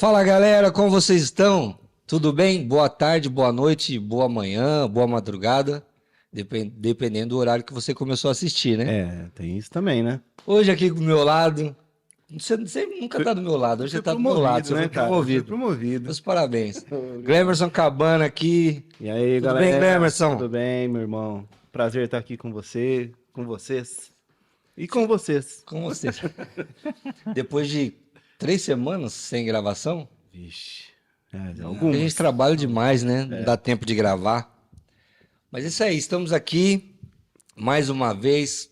Fala galera, como vocês estão? Tudo bem? Boa tarde, boa noite, boa manhã, boa madrugada, dependendo do horário que você começou a assistir, né? Tem isso também, né? Hoje aqui do meu lado, você nunca tá do meu lado, hoje você tá do meu lado, você foi promovido. Foi promovido. Meus parabéns. Glemerson Cabana aqui. E aí, Tudo galera? bem, Glemerson? Tudo bem, meu irmão? Prazer estar aqui com você, com vocês. E com vocês. Com você. Depois de 3 semanas sem gravação, Vixe. a gente trabalha demais, né? Não dá tempo de gravar. Mas é isso aí, estamos aqui mais uma vez,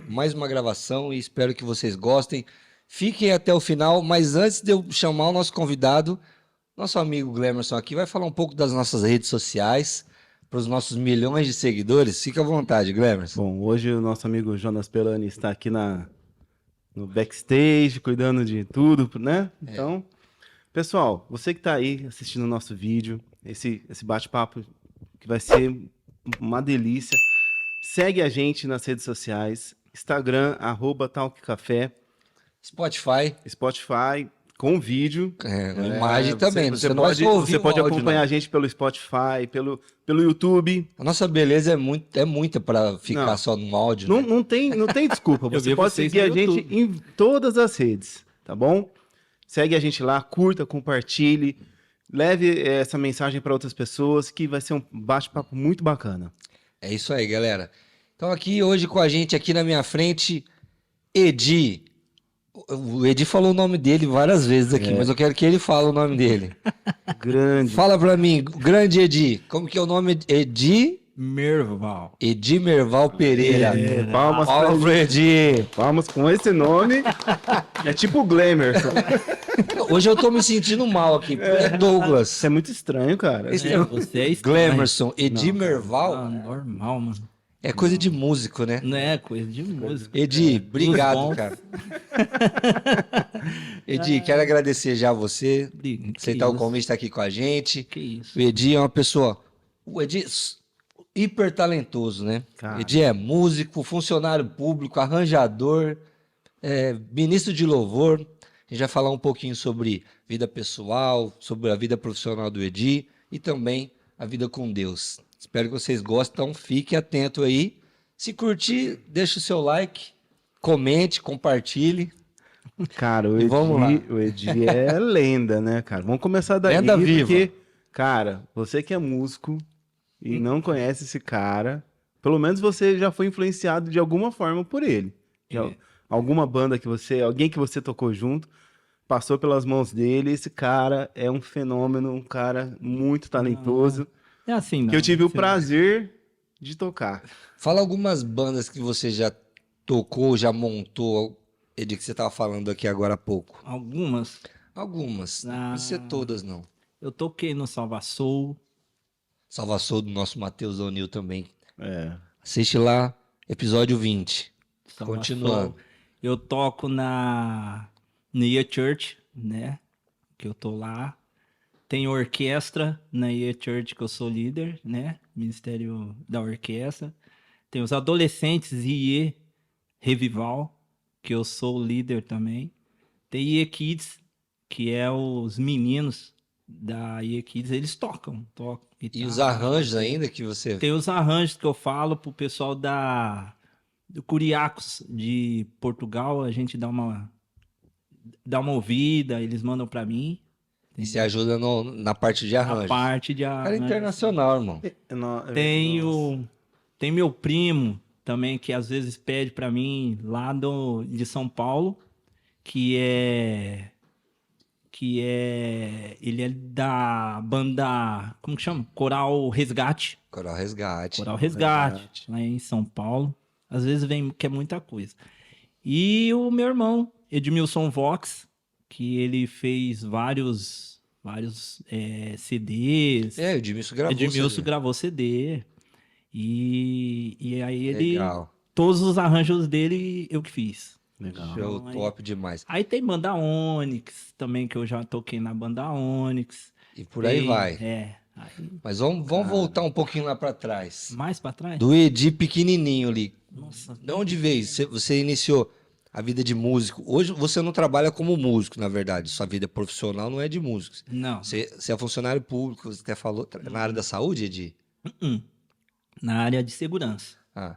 mais uma gravação e espero que vocês gostem. Fiquem até o final, mas antes de eu chamar o nosso convidado, nosso amigo Glemerson aqui vai falar um pouco das nossas redes sociais, para os nossos milhões de seguidores. Fica à vontade, Glemerson. Bom, hoje o nosso amigo Jonas Pelani está aqui no backstage, cuidando de tudo, né? Então, pessoal, você que está aí assistindo o nosso vídeo, esse bate-papo que vai ser uma delícia, segue a gente nas redes sociais, Instagram, @talkcafé, Spotify, com vídeo. Imagem também. Você pode acompanhar a gente pelo Spotify, pelo YouTube. A nossa beleza é muita para ficar só no áudio. Não tem desculpa. Você pode seguir a gente em todas as redes, tá bom? Segue a gente lá, curta, compartilhe, leve essa mensagem para outras pessoas, que vai ser um bate-papo muito bacana. É isso aí, galera. Então aqui hoje com a gente, aqui na minha frente, Edi. O Edi falou o nome dele várias vezes aqui, mas eu quero que ele fale o nome dele. Grande. Fala pra mim, grande Edi. Como que é o nome? Edi Merval. Edi Merval Pereira. Palmas pro Edi. Palmas com esse nome. É tipo o Glemerson. Hoje eu tô me sentindo mal aqui, porque é Douglas. Isso é muito estranho, cara. Você é estranho. Glemerson, Edi Merval. Normal, mano. É coisa de músico, né? Não é coisa de música. Edi, obrigado, cara. Edi, quero agradecer já a você. Aceitar o convite, estar aqui com a gente. Que isso. O Edi é uma pessoa... O Edi hiper talentoso, né? Cara. Edi é músico, funcionário público, arranjador, ministro de louvor. A gente vai falar um pouquinho sobre vida pessoal, sobre a vida profissional do Edi e também a vida com Deus. Espero que vocês gostem, então fique atento aí. Se curtir, deixa o seu like, comente, compartilhe. Cara, vamos lá. O Edi é lenda, né, cara? Vamos começar daí, Lenda viva. Porque, cara, você que é músico e não conhece esse cara, pelo menos você já foi influenciado de alguma forma por ele. Alguma banda alguém que você tocou junto, passou pelas mãos dele. Esse cara é um fenômeno, um cara muito talentoso. É assim, não. Que eu tive o prazer de tocar. Fala algumas bandas que você já tocou, já montou, Edi, que você estava falando aqui agora há pouco. Algumas. Algumas, não precisa ser todas, não. Eu toquei no Salva Soul. Salva Soul do nosso Matheus O'Neill também. Assiste lá, episódio 20. Salva Continuando. Soul. Eu toco na Nia Church, né? Que eu tô lá. Tem orquestra na IE Church, que eu sou líder, né? Ministério da Orquestra. Tem os adolescentes IE Revival, que eu sou líder também. Tem IE Kids, que é os meninos da IE Kids, eles tocam. E os arranjos ainda que você... Tem os arranjos que eu falo pro pessoal do Curiacos de Portugal, a gente dá uma ouvida, eles mandam para mim. E você ajuda na parte de arranjo. Na parte de Cara internacional, irmão. Tem meu primo também, que às vezes pede para mim, lá de São Paulo, que ele é da banda, como que chama? Coral Resgate. Coral Resgate. Lá em São Paulo. Às vezes quer muita coisa. E o meu irmão, Edmilson Vox, que ele fez vários CDs. O Edmilson gravou CD. E aí Legal. todos os arranjos dele eu que fiz. Legal. Show, top demais. Aí tem banda Onyx também, que eu já toquei na banda Onyx. E por aí vai. Mas vamos voltar um pouquinho lá para trás. Mais para trás? Do Edi pequenininho ali. Nossa. De onde veio? Você iniciou a vida de músico. Hoje você não trabalha como músico, na verdade. Sua vida profissional não é de músicos. Não. Você é funcionário público, você até falou, na área da saúde, Edi? Na área de segurança. Ah.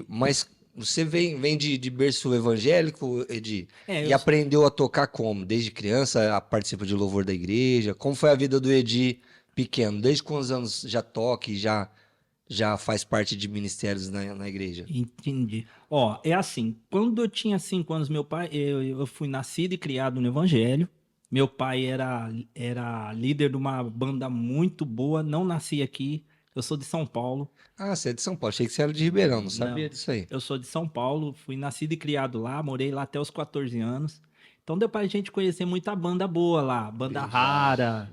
Mas você vem de berço evangélico, Edi? E aprendeu a tocar como? Desde criança, participa de louvor da igreja? Como foi a vida do Edi pequeno? Desde quantos anos já toca e já faz parte de ministérios na igreja? Entendi. Ó, é assim, quando eu tinha 5 anos, meu pai, eu fui nascido e criado no Evangelho. Meu pai era líder de uma banda muito boa, não nasci aqui, eu sou de São Paulo. Ah, você é de São Paulo, achei que você era de Ribeirão, não sabia Não, disso aí. eu sou de São Paulo, fui nascido e criado lá, morei lá até os 14 anos. Então deu pra gente conhecer muita banda boa lá, banda rara,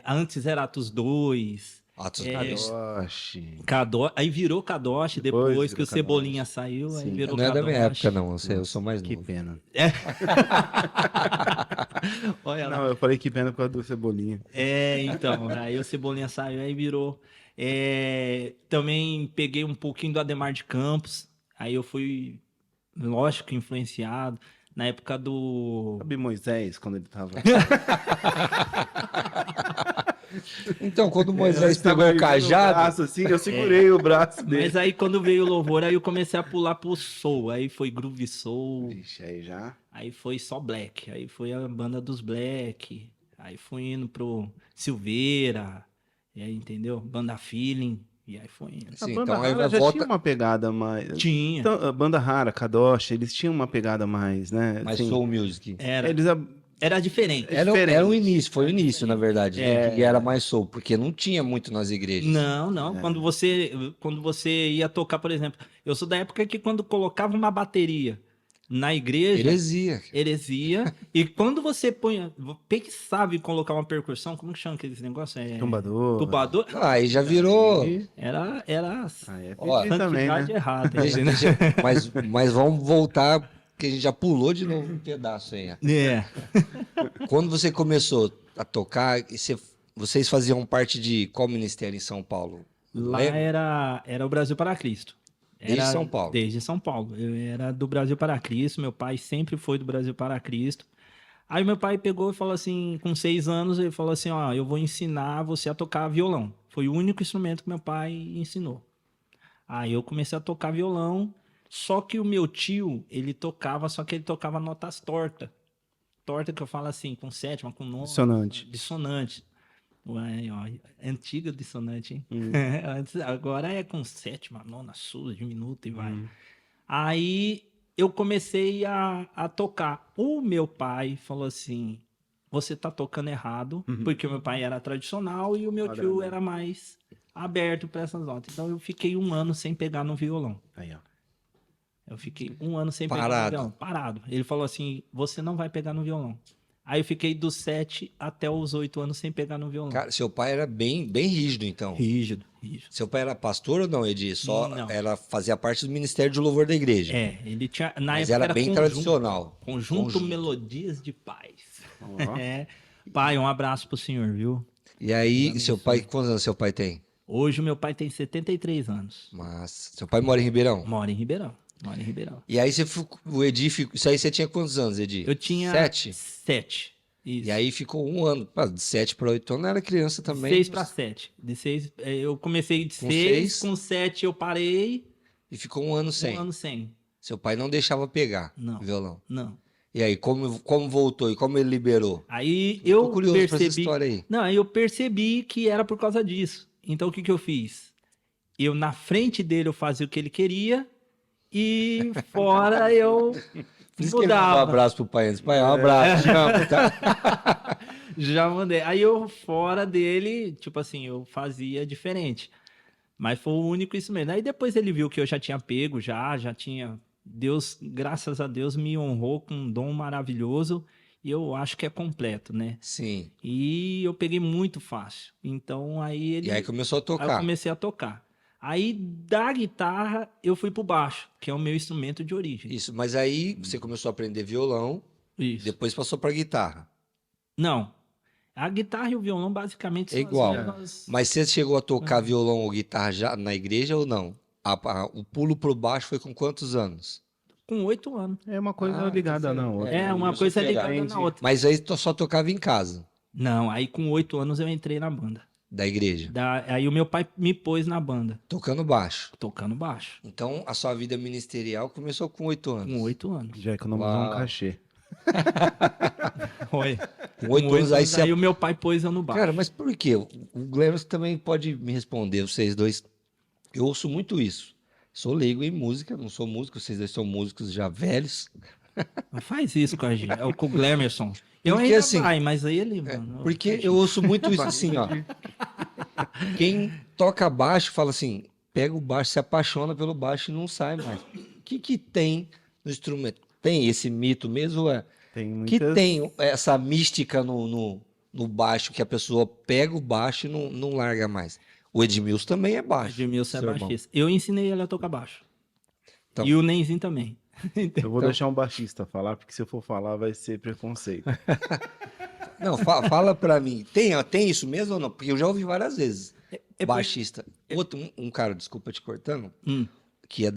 antes era Atos 2, Atos Kadosh. Aí virou Kadosh Depois depois virou que o Cebolinha Kadosh. saiu, aí Sim. virou Não é da minha Kadosh. época, não. Eu sou mais Que novo. pena. Olha lá. Não, eu falei que pena por causa do Cebolinha. Então, aí o Cebolinha saiu, aí virou. Também peguei um pouquinho do Ademar de Campos, aí eu fui, lógico, influenciado. Na época do... Sabe Moisés, quando ele tava... Então, quando Moisés tava pegou o erguendo cajado, braço, assim, eu segurei o braço dele. Mas aí quando veio o louvor, aí eu comecei a pular pro soul, aí foi groove soul, Ixi, aí já... aí foi só black, aí foi a banda dos black, aí fui indo pro Silveira, e aí, entendeu? Banda Feeling, e aí foi indo. A sim, banda então aí rara já volta tinha uma pegada mais... Tinha, Então, a banda rara, Kadosh, eles tinham uma pegada mais, né? mais assim, soul music. Eles... era diferente. Era o início, foi o início, na verdade, que era mais soul, porque não tinha muito nas igrejas. Não. Quando você ia tocar, por exemplo, eu sou da época que quando colocava uma bateria na igreja, heresia, e quando você pensava em colocar uma percussão, como que chama aquele negócio? Tubador. Ah, aí já virou. Era é Ó, pedir também, né? santidade errada. Mas vamos voltar, porque a gente já pulou de novo um pedaço aí. Quando você começou a tocar, vocês faziam parte de qual ministério em São Paulo? Lá era o Brasil para Cristo. Desde São Paulo. Desde São Paulo. Eu era do Brasil para Cristo, meu pai sempre foi do Brasil para Cristo. Aí meu pai pegou e falou assim, com 6 anos, ele falou assim, ó, eu vou ensinar você a tocar violão. Foi o único instrumento que meu pai ensinou. Aí eu comecei a tocar violão, só que o meu tio, ele tocava, só que ele tocava notas tortas. Torta que eu falo assim, com sétima, com nona. Dissonante. Ué, ó, antiga dissonante, hein? Agora é com sétima, nona, surda, diminuta e vai. Aí eu comecei a tocar. O meu pai falou assim, você tá tocando errado, porque o meu pai era tradicional e o meu tio era mais aberto para essas notas. Então eu fiquei 1 ano sem pegar no violão. Aí, ó. Eu fiquei 1 ano sem pegar no violão. Parado. Ele falou assim, você não vai pegar no violão. Aí eu fiquei dos 7 até os 8 anos sem pegar no violão. Cara, seu pai era bem rígido, então. Rígido. Seu pai era pastor ou não, Edi? Não. Fazia parte do Ministério de Louvor da Igreja. Ele tinha... Mas era bem tradicional. Conjunto Melodias de Paz. Pai, um abraço pro senhor, viu? E aí, seu pai, quantos anos seu pai tem? Hoje o meu pai tem 73 anos. Mas seu pai mora em Ribeirão? Mora em Ribeirão. E aí o Edi, isso aí você tinha quantos anos, Edi? Eu tinha 7? 7. Isso. E aí ficou 1 ano. De 7 para 8 anos, era criança também. 6 para 7. De 6, eu comecei de 6, com 7 eu parei. E ficou 1 ano sem. 1 ano sem. Seu pai não deixava pegar Não. violão? Não. E aí, como voltou e como ele liberou? Aí eu curioso percebi... pra essa história aí. Não, aí eu percebi que era por causa disso. Então o que eu fiz? Eu, na frente dele, eu fazia o que ele queria e fora eu Por isso que ele mandou um abraço pro pai antes. Pai, um abraço, te amo, tá? Já mandei. Aí eu, fora dele, tipo assim, eu fazia diferente. Mas foi o único isso mesmo. Aí depois ele viu que eu já tinha pego, já tinha... Deus, graças a Deus, me honrou com um dom maravilhoso e eu acho que é completo, né? Sim. E eu peguei muito fácil. Então aí ele... E aí começou a tocar. Aí eu comecei a tocar. Aí da guitarra eu fui pro baixo, que é o meu instrumento de origem. Isso, mas aí você começou a aprender violão, Isso. depois passou pra guitarra. Não. A guitarra e o violão basicamente É igual. as... Mas você chegou a tocar violão ou guitarra já na igreja ou não? O pulo pro baixo foi com quantos anos? com 8 anos. É uma coisa ligada na outra. É, uma eu coisa sou ligada pegado. na outra. Mas aí tu só tocava em casa, Não, aí com 8 anos eu entrei na banda. da igreja, Aí o meu pai me pôs na banda, tocando baixo. tocando baixo, Então a sua vida ministerial começou com 8 anos. com 8 anos. Já economizou Uau. um cachê. Olha, Com 8 anos aí você... aí o meu pai pôs eu no baixo. Cara, mas por quê? O Glemerson também pode me responder, vocês dois. Eu ouço muito isso. Sou leigo em música, não sou músico, vocês dois são músicos já velhos. Não faz isso com a gente, é o com o Glemerson. Eu Porque, ainda assim, vai, mas aí ele... mano, Porque eu ouço muito isso assim, ó. Quem toca baixo fala assim, pega o baixo, se apaixona pelo baixo e não sai mais. O que que tem no instrumento? Tem esse mito mesmo? É? Tem Que muitas... tem essa mística no baixo, que a pessoa pega o baixo e não larga mais. O Edmilson também é baixo. Edmilson é seu irmão. baixista. Eu ensinei ele a tocar baixo. Então- E o Nenzinho também. Eu vou deixar um baixista falar, porque se eu for falar vai ser preconceito. Não, fala pra mim. Tem isso mesmo ou não? Porque eu já ouvi várias vezes. Baixista. Outro, um cara, desculpa te cortando, Hum. que é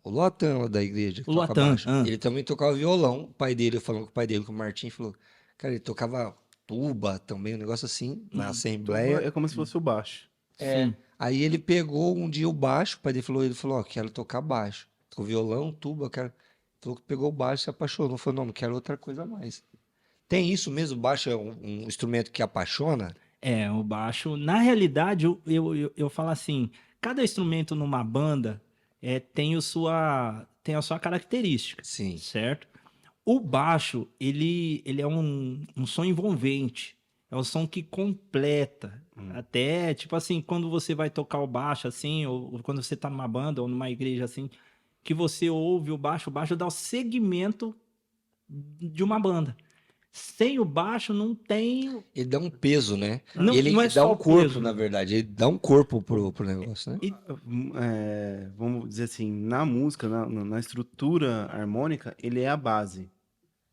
o Loatan, da igreja, que O toca Loatan, baixo. ah. Ele também tocava violão. O pai dele, falando com o pai dele, com o Martim, falou, cara, ele tocava tuba também, um negócio assim, na assembleia. É como se fosse o baixo. Sim. Aí ele pegou um dia o baixo, o pai dele falou, ó, quero tocar baixo. Tocou violão, tuba, cara. Falou que pegou o baixo e se apaixonou. Falou, não quero outra coisa a mais. Tem isso mesmo? O baixo é um instrumento que apaixona? É, o baixo. Na realidade, eu falo assim: cada instrumento numa banda tem a sua característica, Sim. certo? O baixo, ele é um som envolvente. É um som que completa. Até, tipo assim, quando você vai tocar o baixo, assim, ou quando você tá numa banda ou numa igreja, assim, que você ouve o baixo dá o segmento de uma banda. Sem o baixo não tem... Ele dá um peso, né? Não- Ele não é dá só um o corpo, peso. na verdade. Ele dá um corpo pro negócio, né? Vamos dizer assim, na música, na estrutura harmônica, ele é a base.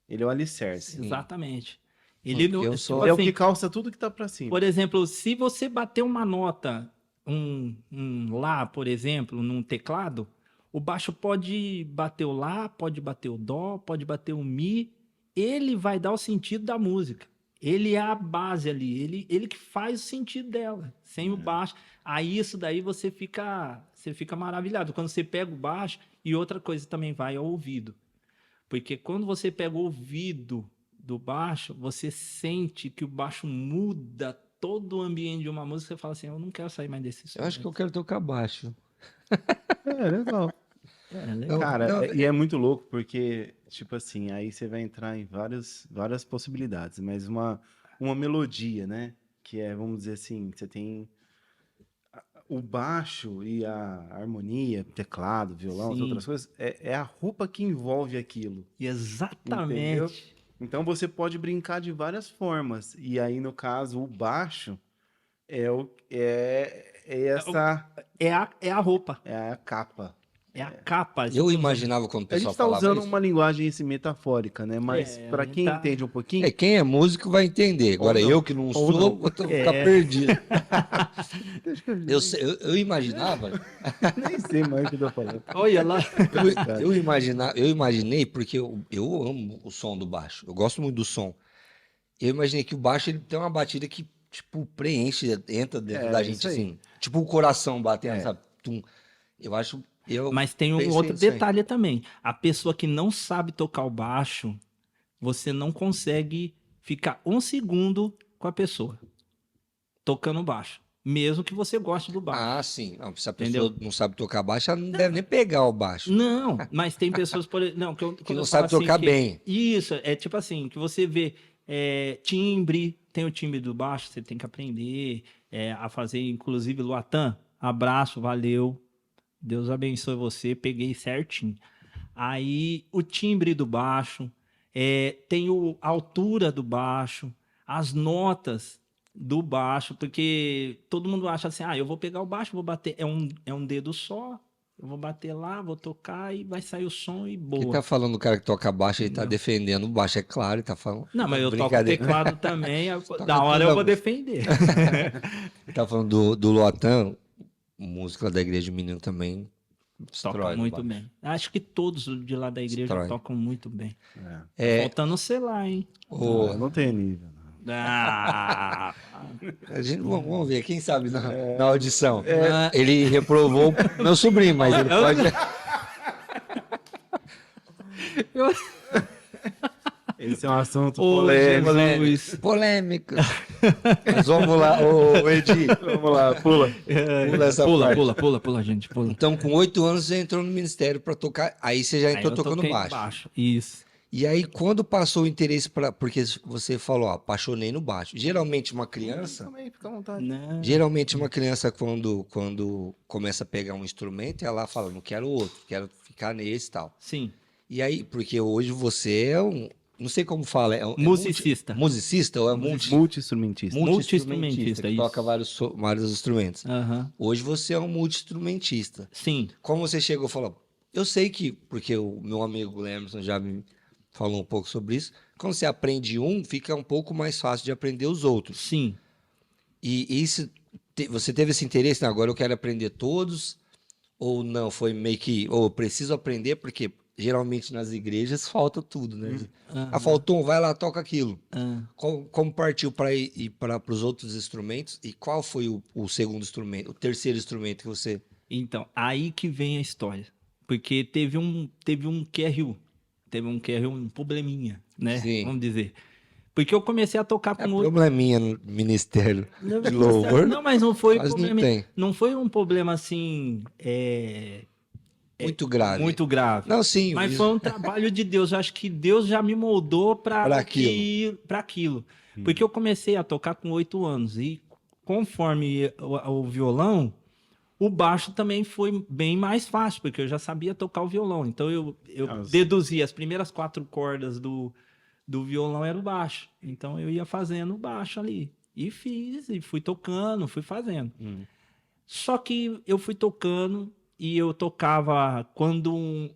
Ele é o alicerce. Exatamente. Ele não, eu tipo sou- É o assim, que calça tudo que tá pra cima. por exemplo, se você bater uma nota, um Lá, por exemplo, num teclado, o baixo pode bater o Lá, pode bater o Dó, pode bater o Mi, ele vai dar o sentido da música. Ele é a base ali, ele que faz o sentido dela. Sem o baixo, aí isso daí você fica maravilhado. Quando você pega o baixo, e outra coisa também vai ao ouvido. Porque quando você pega o ouvido do baixo, você sente que o baixo muda todo o ambiente de uma música. Você fala assim, eu não quero sair mais desse som. Eu acho que eu quero tocar baixo. É, legal. É legal. Cara, não, e é muito louco porque, tipo assim, aí você vai entrar em várias possibilidades, mas uma melodia, né? Que é, vamos dizer assim, você tem o baixo e a harmonia, teclado, violão, Sim. outras coisas, é a roupa que envolve aquilo. Exatamente. Então você pode brincar de várias formas. E aí, no caso, o baixo é essa. É a roupa, É a capa. é a capa. Eu imaginava quando o A pessoal gente está falava usando isso. uma linguagem assim, metafórica, né? Mas É, para a gente quem tá- entende um pouquinho, É, quem é músico vai entender. Agora, não. eu que não Ou sou, não. vou ficar perdido. Eu imaginava, nem sei mais o que eu tô falando. Olha lá. eu imaginei, porque eu amo o som do baixo. Eu gosto muito do som. Eu imaginei que o baixo ele tem uma batida que, tipo, preenche, entra dentro da gente, isso aí. assim. Tipo o coração batendo, sabe? Tum. Eu acho. Mas tem um pensei outro nisso aí. detalhe também. A pessoa que não sabe tocar o baixo, você não consegue ficar um segundo com a pessoa tocando baixo. Mesmo que você goste do baixo. Ah, sim. Não, se a pessoa não sabe tocar baixo, ela não deve nem pegar o baixo. Não, mas tem pessoas, não, Que quando não eu sabe falo assim tocar que- bem. Isso, é tipo assim, que você vê timbre, tem o timbre do baixo, você tem que aprender a fazer, inclusive, Loatan, abraço, valeu, Deus abençoe você, peguei certinho. Aí, o timbre do baixo, tem a altura do baixo, as notas do baixo, porque todo mundo acha assim, eu vou pegar o baixo, vou bater, é um dedo só, eu vou bater lá, vou tocar e vai sair o som e boa. Ele tá falando do cara que toca baixo, ele tá defendendo o baixo, é claro, ele tá falando. Não, mas eu toco Brincadeira. teclado também, Toca da hora tudo, eu vou defender. Ele tá falando do Loatan, música da Igreja do Menino também. Toca muito bem. Acho que todos de lá da igreja tocam muito bem. Faltando sei lá, hein? Não tem nível. Ah, Vamos ver, quem sabe na audição. Ele reprovou meu sobrinho, mas ele pode... Esse é um assunto polêmico. Mas vamos lá, ô Edi. Vamos lá, pula. Pula, gente, pula. Então, com 8 anos, você entrou no ministério para tocar. Aí você já entrou tocando baixo. Isso. E aí, quando passou o interesse para... Porque você falou, apaixonei no baixo. Geralmente, uma criança... Também, fica à vontade. Não. Geralmente, uma criança, quando começa a pegar um instrumento, ela fala, não quero outro, quero ficar nesse e tal. Sim. E aí, porque hoje você é um... Não sei como fala. Musicista. Musicista ou é Multi-instrumentista. Multi-instrumentista, que isso. toca vários instrumentos. Uhum. Hoje você é um multi-instrumentista. Sim. Como você chegou e falou, eu sei que, porque o meu amigo Lemerson já me falou um pouco sobre isso, quando você aprende um, fica um pouco mais fácil de aprender os outros. Sim. E isso, você teve esse interesse, né? Agora eu quero aprender todos, ou não, foi meio que, ou preciso aprender, porque geralmente nas igrejas falta tudo, né? Faltou um, vai lá, toca aquilo. Como partiu para ir para os outros instrumentos, e qual foi o segundo instrumento, o terceiro instrumento que você... Então, aí que vem a história. Porque teve um QRU, um probleminha, né? Sim. Vamos dizer. Porque eu comecei a tocar com probleminha no ministério de louvor. Não, mas não foi problema. Não foi um problema assim. Muito grave. Muito grave. Não, sim. Mas foi um trabalho de Deus. Eu acho que Deus já me moldou para aquilo. Porque eu comecei a tocar com 8 anos. E conforme o violão, o baixo também foi bem mais fácil, porque eu já sabia tocar o violão. Então eu deduzi as primeiras 4 cordas do violão era o baixo. Então eu ia fazendo o baixo ali. E fiz, e fui tocando, fui fazendo. Só que eu fui tocando e eu tocava quando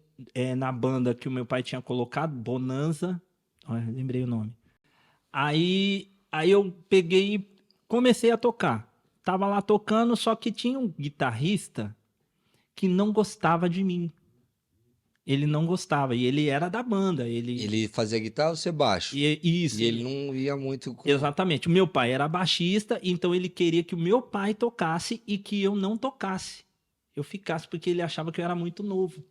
na banda que o meu pai tinha colocado, Bonanza. Olha, lembrei o nome. Aí eu peguei e comecei a tocar. Tava lá tocando, só que tinha um guitarrista que não gostava de mim. Ele não gostava, e ele era da banda. Ele fazia guitarra ou você baixo? Isso. E ele não ia muito... Exatamente. O meu pai era baixista, então ele queria que o meu pai tocasse e que eu não tocasse. Eu ficasse, porque ele achava que eu era muito novo.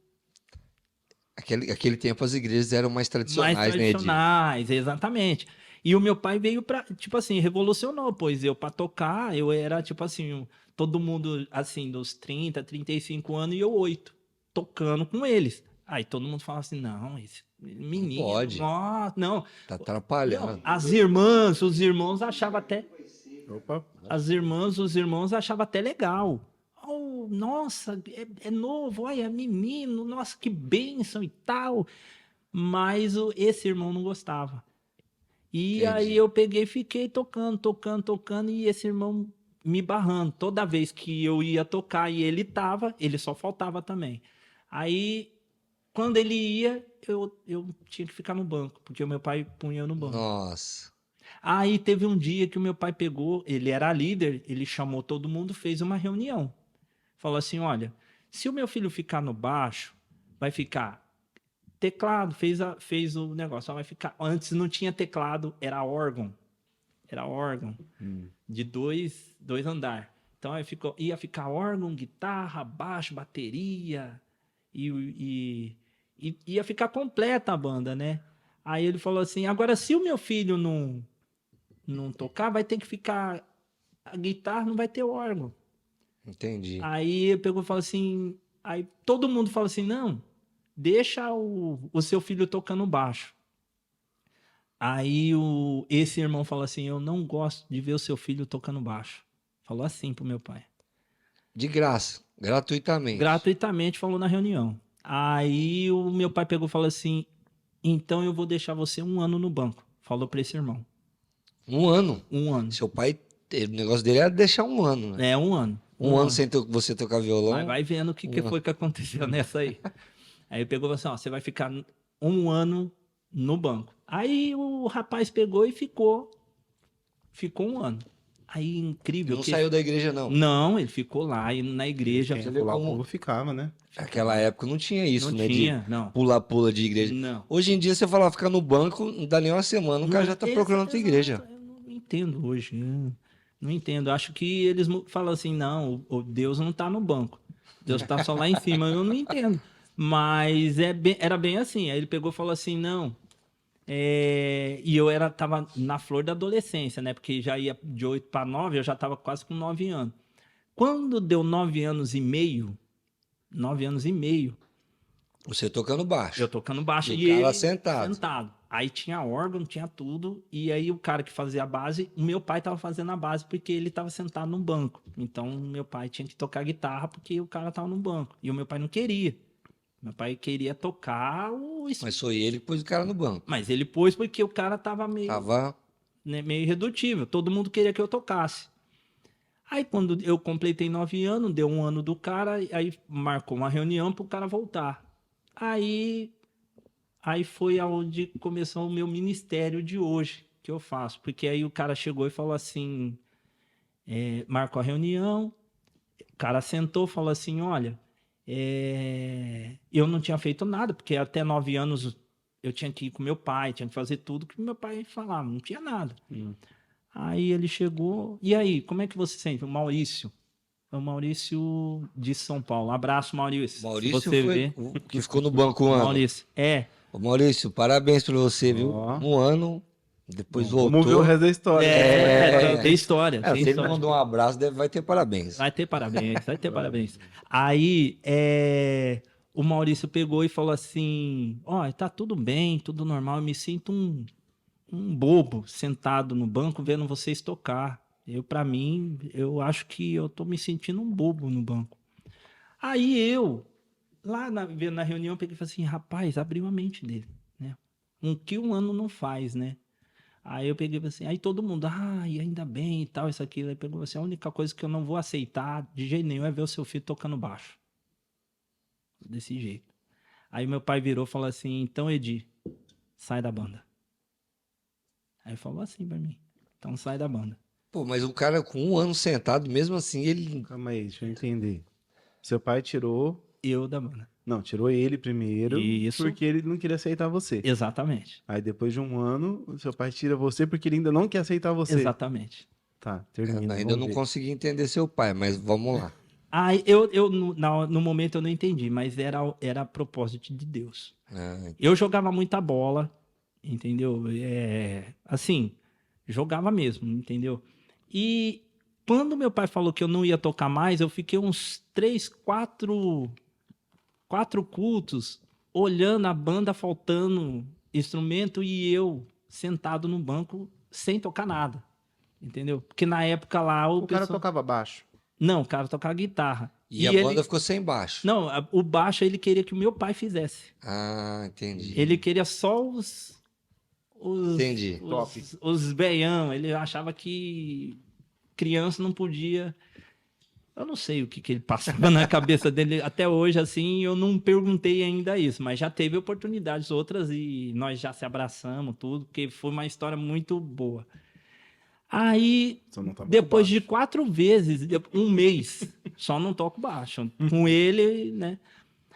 Aquele tempo as igrejas eram mais tradicionais, né, Edi? Mais tradicionais, exatamente. E o meu pai veio pra, tipo assim, revolucionou, pois eu pra tocar, eu era, tipo assim, todo mundo, assim, dos 30, 35 anos e eu 8, tocando com eles. Aí todo mundo fala assim, não, esse menino, não pode. Nossa, não. Tá atrapalhando. As irmãs, os irmãos achavam até... Opa. As irmãs, os irmãos achavam até legal. Oh, nossa, é novo, olha, é menino, nossa, que bênção e tal. Mas esse irmão não gostava. E Entendi. aí eu peguei e fiquei tocando, e esse irmão me barrando. Toda vez que eu ia tocar e ele tava, ele só faltava também. Aí, quando ele ia, eu tinha que ficar no banco, porque o meu pai punha eu no banco. Nossa. Aí teve um dia que o meu pai pegou, ele era líder, ele chamou todo mundo, fez uma reunião. Falou assim, olha, se o meu filho ficar no baixo, vai ficar teclado, fez o negócio, vai ficar... Antes não tinha teclado, era órgão. Era órgão, de dois andar. Então ia ficar órgão, guitarra, baixo, bateria, e ia ficar completa a banda, né? Aí ele falou assim, agora se o meu filho não tocar, vai ter que ficar... A guitarra não vai ter órgão. Entendi. Aí ele pegou e falou assim... Aí todo mundo fala assim, não, deixa o seu filho tocando baixo. Aí esse irmão falou assim, eu não gosto de ver o seu filho tocando baixo. Falou assim pro meu pai. De graça, gratuitamente. Gratuitamente falou na reunião. Aí o meu pai pegou e falou assim, então eu vou deixar você 1 ano no banco. Falou pra esse irmão. 1 ano? 1 ano. Seu pai, o negócio dele era deixar 1 ano, né? 1 ano. 1 ano sem você tocar violão. Mas vai vendo o que foi que aconteceu nessa aí. Aí pegou e falou assim, ó, você vai ficar 1 ano no banco. Aí o rapaz pegou e ficou 1 ano. Aí, incrível. Não que saiu da igreja, não. Não, ele ficou lá, indo na igreja. Você vê Lá o como- povo ficava, né? Naquela época não tinha isso, Não né? tinha, De não. pula-pula de igreja. Não. Hoje em dia, você falar ficar no banco, não dá nem uma semana, o cara já tá procurando outra igreja. Eu não entendo hoje. Eu não entendo. Acho que eles falam assim, não, o Deus não tá no banco. Deus tá só lá em cima. Eu não entendo. Mas era bem assim. Aí ele pegou e falou assim, não. E eu tava na flor da adolescência, né? Porque já ia de 8 para 9, eu já tava quase com 9 anos. Quando deu 9 anos e meio, Você tocando baixo. eu tocando baixo E o e cara ele sentado. Aí tinha órgão, tinha tudo. E aí o cara que fazia a base, o meu pai tava fazendo a base porque ele tava sentado num banco. Então meu pai tinha que tocar guitarra porque o cara tava no banco. E o meu pai não queria. Meu pai queria tocar Mas foi ele que pôs o cara no banco. Mas ele pôs porque o cara tava meio, Tava. né, meio irredutível. Todo mundo queria que eu tocasse. Aí quando eu completei 9 anos, deu um ano do cara, aí marcou uma reunião pro cara voltar. Aí foi aonde começou o meu ministério de hoje, que eu faço. Porque aí o cara chegou e falou assim, marcou a reunião, o cara sentou e falou assim, olha, eu não tinha feito nada, porque até 9 anos eu tinha que ir com meu pai, tinha que fazer tudo que meu pai falava, não tinha nada. Aí ele chegou, e aí, como é que você sente? O Maurício. É o Maurício de São Paulo. Abraço, Maurício. Maurício Se você foi vê. o que ficou no banco um ano. Maurício. Ô, Maurício, parabéns pra você, viu? Ó. Um ano, depois voltou. Vamos ver o resto da história. Tem história. Tem Se ele história. mandou um abraço, vai ter parabéns. Vai ter parabéns, vai ter parabéns. Aí, o Maurício pegou e falou assim, ó, tá tudo bem, tudo normal, eu me sinto um bobo sentado no banco vendo vocês tocar. Pra mim, eu acho que eu tô me sentindo um bobo no banco. Aí lá na reunião, peguei e falei assim, rapaz, abriu a mente dele, né? Que um ano não faz, né? Aí eu peguei assim, aí todo mundo, e ainda bem e tal, isso aqui. Aí pegou assim, a única coisa que eu não vou aceitar de jeito nenhum é ver o seu filho tocando baixo. Desse jeito. Aí meu pai virou e falou assim, então Edi, sai da banda. Aí falou assim pra mim, então sai da banda. Pô, mas o cara com um ano sentado, mesmo assim, ele. Calma aí, deixa eu entender. Seu pai tirou... Eu da banda. Não, tirou ele primeiro, Isso. porque ele não queria aceitar você. Exatamente. Aí depois de um ano, o seu pai tira você porque ele ainda não quer aceitar você. Exatamente. Tá, termina. Ainda não vamos ver. consegui entender seu pai, mas vamos lá. Aí no momento eu não entendi, mas era a propósito de Deus. Eu jogava muita bola, entendeu? Assim, jogava mesmo, entendeu? E quando meu pai falou que eu não ia tocar mais, eu fiquei uns 4 cultos olhando a banda faltando instrumento e eu sentado no banco sem tocar nada, entendeu? Porque na época lá O cara pessoal... tocava baixo. Não, o cara tocava guitarra. E a banda ficou sem baixo. Não, o baixo ele queria que o meu pai fizesse. Ah, entendi. Ele queria só Entendi. os veião. Ele achava que criança não podia. Eu não sei o que ele passava na cabeça dele até hoje, assim, eu não perguntei ainda isso, mas já teve oportunidades outras e nós já se abraçamos, tudo, porque foi uma história muito boa. Aí, Só não tava depois com de 4 vezes, um mês, só não toco baixo. Com ele, né?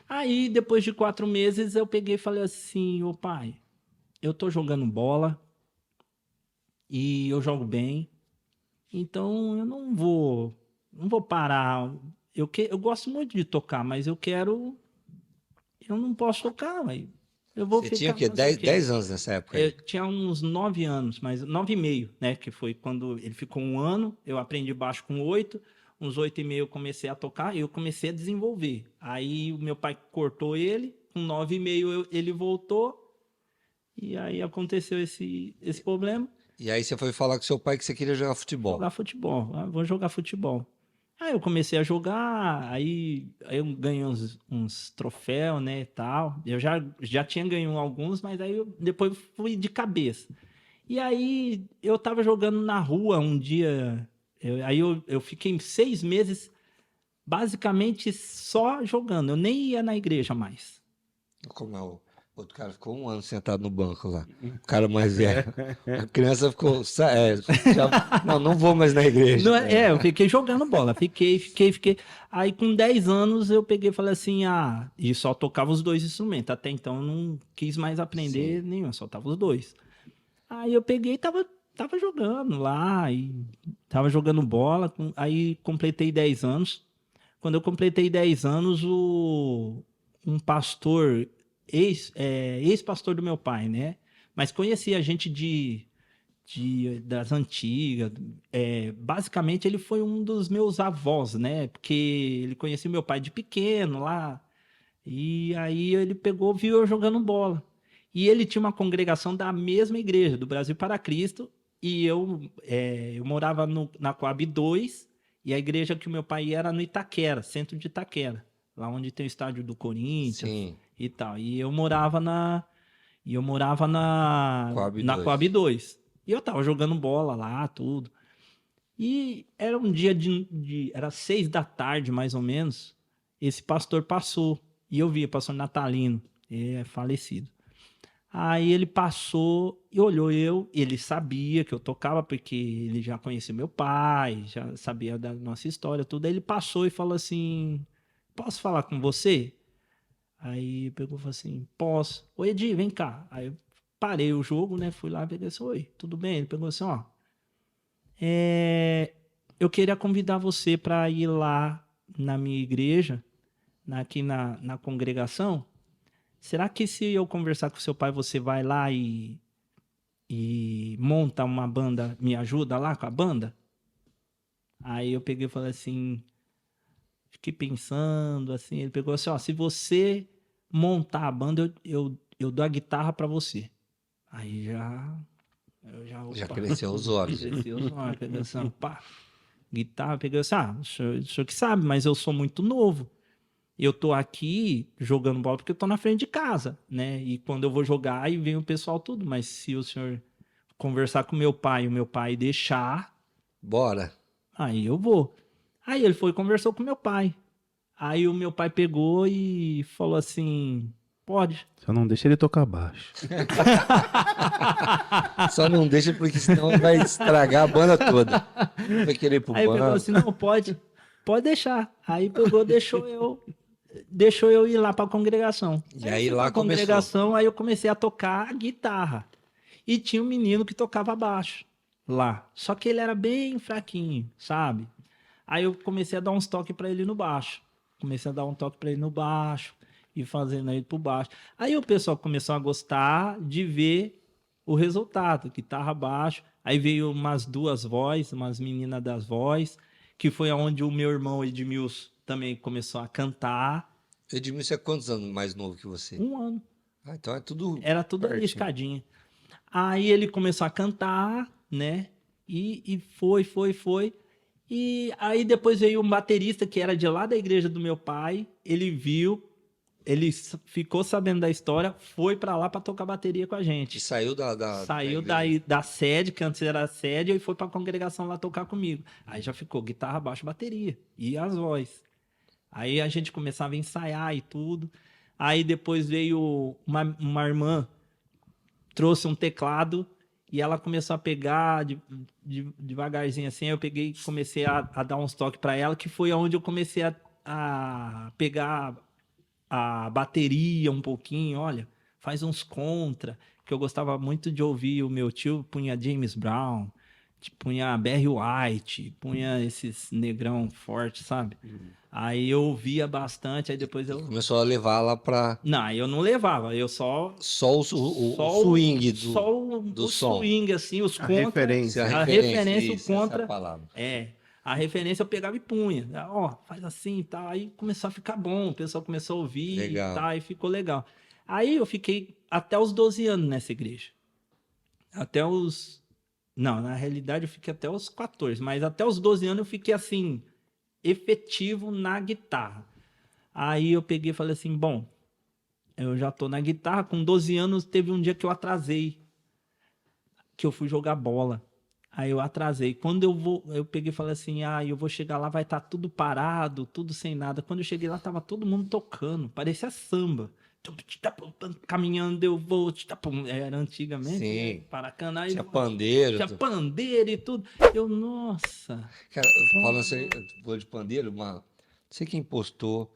Aí, depois de 4 meses, eu peguei e falei assim, ô pai, eu tô jogando bola e eu jogo bem, então eu não vou parar. Eu gosto muito de tocar, mas eu não posso tocar, mas eu vou Você ficar... tinha o quê? fazer o quê? 10 anos nessa época aí? Eu tinha uns 9 anos, mas 9,5, né? Que foi quando ele ficou um ano, eu aprendi baixo com 8, uns 8,5 eu comecei a tocar e eu comecei a desenvolver. Aí o meu pai cortou ele, com 9,5 ele voltou, e aí aconteceu esse problema. E aí você foi falar com seu pai que você queria jogar futebol. Jogar futebol, vou jogar futebol. Aí eu comecei a jogar, aí eu ganhei uns troféus, né, e tal. Eu já tinha ganho alguns, mas aí depois fui de cabeça. E aí eu tava jogando na rua um dia, aí eu fiquei 6 meses basicamente só jogando. Eu nem ia na igreja mais. Como é Outro cara ficou 1 ano sentado no banco lá. O cara mais velho. A criança ficou. Não vou mais na igreja. Não, eu fiquei jogando bola. Fiquei. Aí com 10 anos eu peguei e falei assim, e só tocava os 2 instrumentos. Até então eu não quis mais aprender nenhum, só tava os 2. Aí eu peguei e tava jogando lá, e tava jogando bola. Aí completei 10 anos. Quando eu completei 10 anos, um pastor, ex-pastor do meu pai, né? Mas conhecia a gente das antigas. Basicamente, ele foi um dos meus avós, né? Porque ele conhecia meu pai de pequeno lá. E aí ele viu eu jogando bola. E ele tinha uma congregação da mesma igreja, do Brasil para Cristo. E eu morava na Coab 2, e a igreja que o meu pai ia era no Itaquera, centro de Itaquera, lá onde tem o estádio do Corinthians. Sim. E tal. E eu morava na Coab 2. E eu tava jogando bola lá, tudo. E era um dia era 6 da tarde, mais ou menos. Esse pastor passou. E eu vi, pastor Natalino, ele é falecido. Aí ele passou e olhou ele sabia que eu tocava, porque ele já conhecia meu pai, já sabia da nossa história, tudo. Aí ele passou e falou assim, posso falar com você? Aí pegou e falou assim, posso. Oi, Edi, vem cá. Aí eu parei o jogo, né? Fui lá e peguei assim, oi, tudo bem? Ele pegou assim, ó, eu queria convidar você para ir lá na minha igreja, aqui na congregação. Será que se eu conversar com seu pai, você vai lá e monta uma banda, me ajuda lá com a banda? Aí eu peguei e falei assim, fiquei pensando, assim, ele pegou assim, ó, se você montar a banda, eu dou a guitarra para você. Aí Já cresceu os olhos. Cresceu os olhos, peguei assim, pá, guitarra, peguei assim, o senhor que sabe, mas eu sou muito novo. Eu tô aqui jogando bola porque eu tô na frente de casa, né? E quando eu vou jogar, aí vem o pessoal tudo. Mas se o senhor conversar com meu pai e o meu pai deixar, Bora. aí eu vou. Aí ele foi e conversou com meu pai. Aí o meu pai pegou e falou assim, pode. Só não deixa ele tocar baixo. Só não deixa, porque senão vai estragar a banda toda. Vai querer ir pro Aí banco. pegou assim, não, pode deixar. Aí pegou, deixou eu ir lá para a congregação. E aí lá começou. Congregação, aí eu comecei a tocar guitarra. E tinha um menino que tocava baixo lá. Só que ele era bem fraquinho, sabe? Aí eu comecei a dar uns toques para ele no baixo. E fazendo ele pro baixo. Aí o pessoal começou a gostar de ver o resultado, guitarra baixo. Aí veio umas 2 vozes, umas meninas das vozes, que foi onde o meu irmão Edmilson também começou a cantar. Edmilson é quantos anos mais novo que você? 1 ano. Então é tudo. Era tudo ali escadinha. Aí ele começou a cantar, né? E foi. E aí depois veio um baterista que era de lá da igreja do meu pai. Ele viu, ele ficou sabendo da história, foi pra lá pra tocar bateria com a gente. E saiu Saiu da sede, que antes era a sede, e foi pra congregação lá tocar comigo. Aí já ficou guitarra, baixo, bateria e as vozes. Aí a gente começava a ensaiar e tudo. Aí depois veio uma irmã, trouxe um teclado e ela começou a pegar devagarzinho assim. Eu peguei e comecei a dar uns toques para ela, que foi onde eu comecei a pegar a bateria um pouquinho. Olha, faz uns contra, que eu gostava muito de ouvir. O meu tio punha James Brown, punha Barry White, punha esses negrão forte, sabe? Aí eu ouvia bastante, aí depois eu... Começou a levar lá pra... Não, eu não levava, eu só o swing do o som. swing, assim, os A contra... referência. A referência, isso, o contra... essa é a palavra. A referência eu pegava e punha. Ó, faz assim e tal. Aí começou a ficar bom, o pessoal começou a ouvir Legal. e tal, e ficou legal. Aí eu fiquei até os 12 anos nessa igreja. Até os... Não, na realidade eu fiquei até os 14, mas até os 12 anos eu fiquei assim, efetivo na guitarra. Aí eu peguei e falei assim, bom, eu já tô na guitarra, com 12 anos teve um dia que eu atrasei, que eu fui jogar bola. Aí eu atrasei. Quando eu peguei e falei assim, eu vou chegar lá, vai estar tudo parado, tudo sem nada. Quando eu cheguei lá, tava todo mundo tocando, parecia samba. caminhando eu vou, era antigamente, Sim. né? Paracanã, Tinha pandeiro. tinha pandeiro e tudo. Eu, nossa. Cara, falando assim, falou de pandeiro, não sei quem postou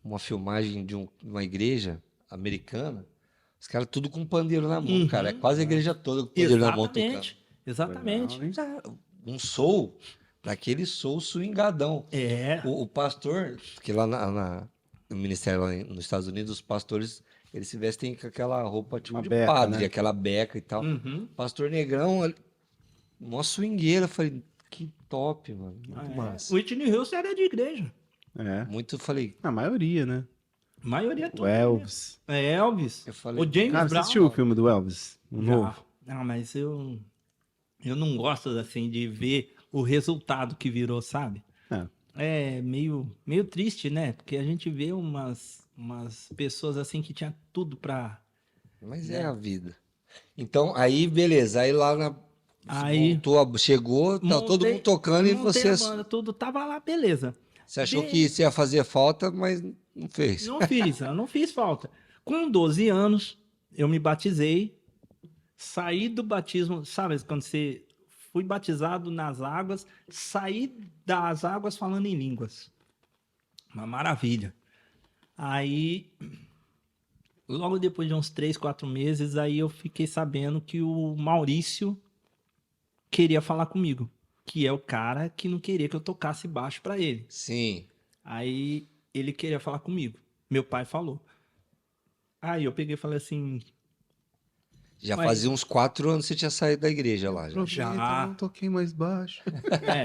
uma filmagem de uma igreja americana, os caras tudo com pandeiro na mão, cara. É quase a igreja toda com pandeiro na mão tocando. Exatamente. Legal, hein? Um soul, daquele soul swingadão. É. O pastor, que lá no ministério lá nos Estados Unidos, os pastores, eles se vestem com aquela roupa tipo Uma de beca, padre, né? aquela beca e tal. Uhum. Pastor Negrão, uma swingueira, eu falei, que top, mano. Muito massa. Whitney Houston era de igreja. É. Muito, eu falei, A maioria, né? A maioria O toda. Elvis. É Elvis. eu falei, O James Cara, você Brown. assistiu o filme do Elvis? O novo? Não, mas eu não gosto assim de ver o resultado que virou, sabe? É. É meio triste, né? Porque a gente vê umas pessoas assim que tinha tudo pra. mas é a vida. Então, aí, beleza. Aí lá Aí chegou, tá todo mundo tocando e montei a você, banda, tudo tava lá, beleza. você achou que isso ia fazer falta, mas não fez. Eu não fiz falta. Com 12 anos, eu me batizei, saí do batismo, sabe quando você fui batizado nas águas, saí das águas falando em línguas. Uma maravilha. Aí, logo depois de uns 3, 4 meses, aí eu fiquei sabendo que o Maurício queria falar comigo, que é o cara que não queria que eu tocasse baixo para ele. Sim. Aí ele queria falar comigo. Meu pai falou. Aí eu peguei e falei assim, Já Mas- fazia uns 4 anos que você tinha saído da igreja lá. Já. Já. Não toquei mais baixo.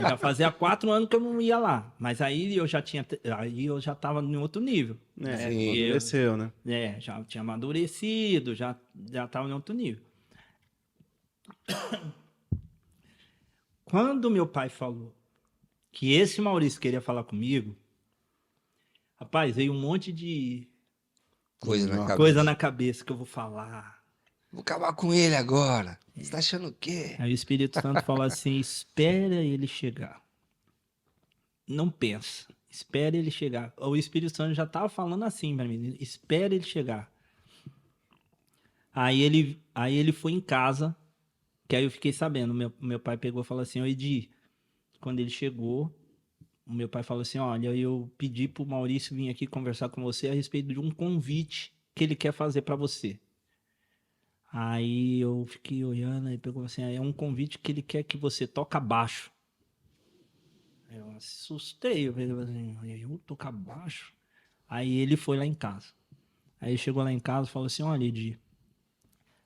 já fazia 4 anos que eu não ia lá. Mas aí eu já tava em outro nível. É, Sim. amadureceu, né? Já tinha amadurecido, já tava em outro nível. Quando meu pai falou que esse Maurício queria falar comigo, rapaz, veio um monte de Coisa na cabeça. coisa na cabeça que eu vou falar. Vou acabar com ele agora. Você tá achando o quê? Aí o Espírito Santo falou assim: espera ele chegar. Não pensa. Espera ele chegar. O Espírito Santo já estava falando assim para mim: espera ele chegar. Aí ele foi em casa, que aí eu fiquei sabendo. Meu pai pegou e falou assim: ô Edi, quando ele chegou, o meu pai falou assim: olha, eu pedi pro Maurício vir aqui conversar com você a respeito de um convite que ele quer fazer para você. Aí eu fiquei olhando, aí pegou assim, é um convite que ele quer que você toca baixo. Aí eu assustei, eu falei assim, eu tocar baixo? Aí ele foi lá em casa. Aí chegou lá em casa e falou assim, olha, Edi,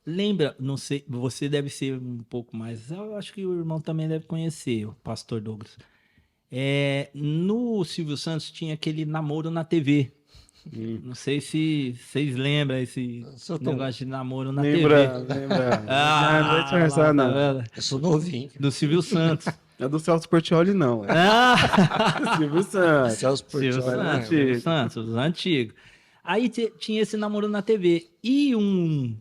lembra, não sei, você deve ser um pouco mais, eu acho que o irmão também deve conhecer, o pastor Douglas. No Silvio Santos tinha aquele namoro na TV. Não sei se vocês lembram esse sou tão- negócio de namoro na Lembra? TV. Não vai disfarçar, não. tá vendo? Eu sou novinho. Do Silvio Santos. É do Celso Portiolli, não. É Ah! Silvio Santos. Celso Silvio Portiolli, né? Santos, Silvio Santos, os antigos. Aí tinha esse namoro na TV. E um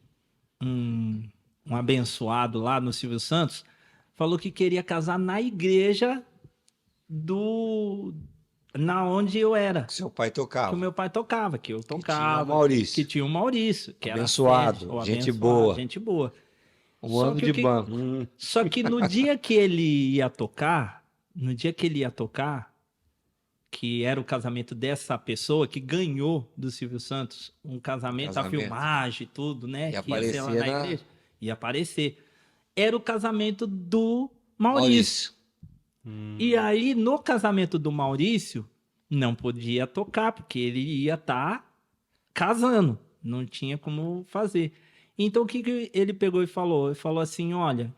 abençoado lá no Silvio Santos falou que queria casar na igreja na onde eu era. Seu pai Que o tocava. meu pai tocava, que eu tinha tocava. o Maurício. Que tinha o Maurício. Que Abençoado, era gente abençoado, boa. Gente boa. Um Só ano que de o que- banco. Só que no dia que ele ia tocar, que era o casamento dessa pessoa que ganhou do Silvio Santos, um casamento, a Casamento. filmagem, tudo, né? Ia que ia ser lá aparecer na na- igreja. Ia aparecer. Era o casamento do Maurício. E aí, no casamento do Maurício, não podia tocar, porque ele ia estar casando. Não tinha como fazer. Então, o que ele pegou e falou? Ele falou assim, olha...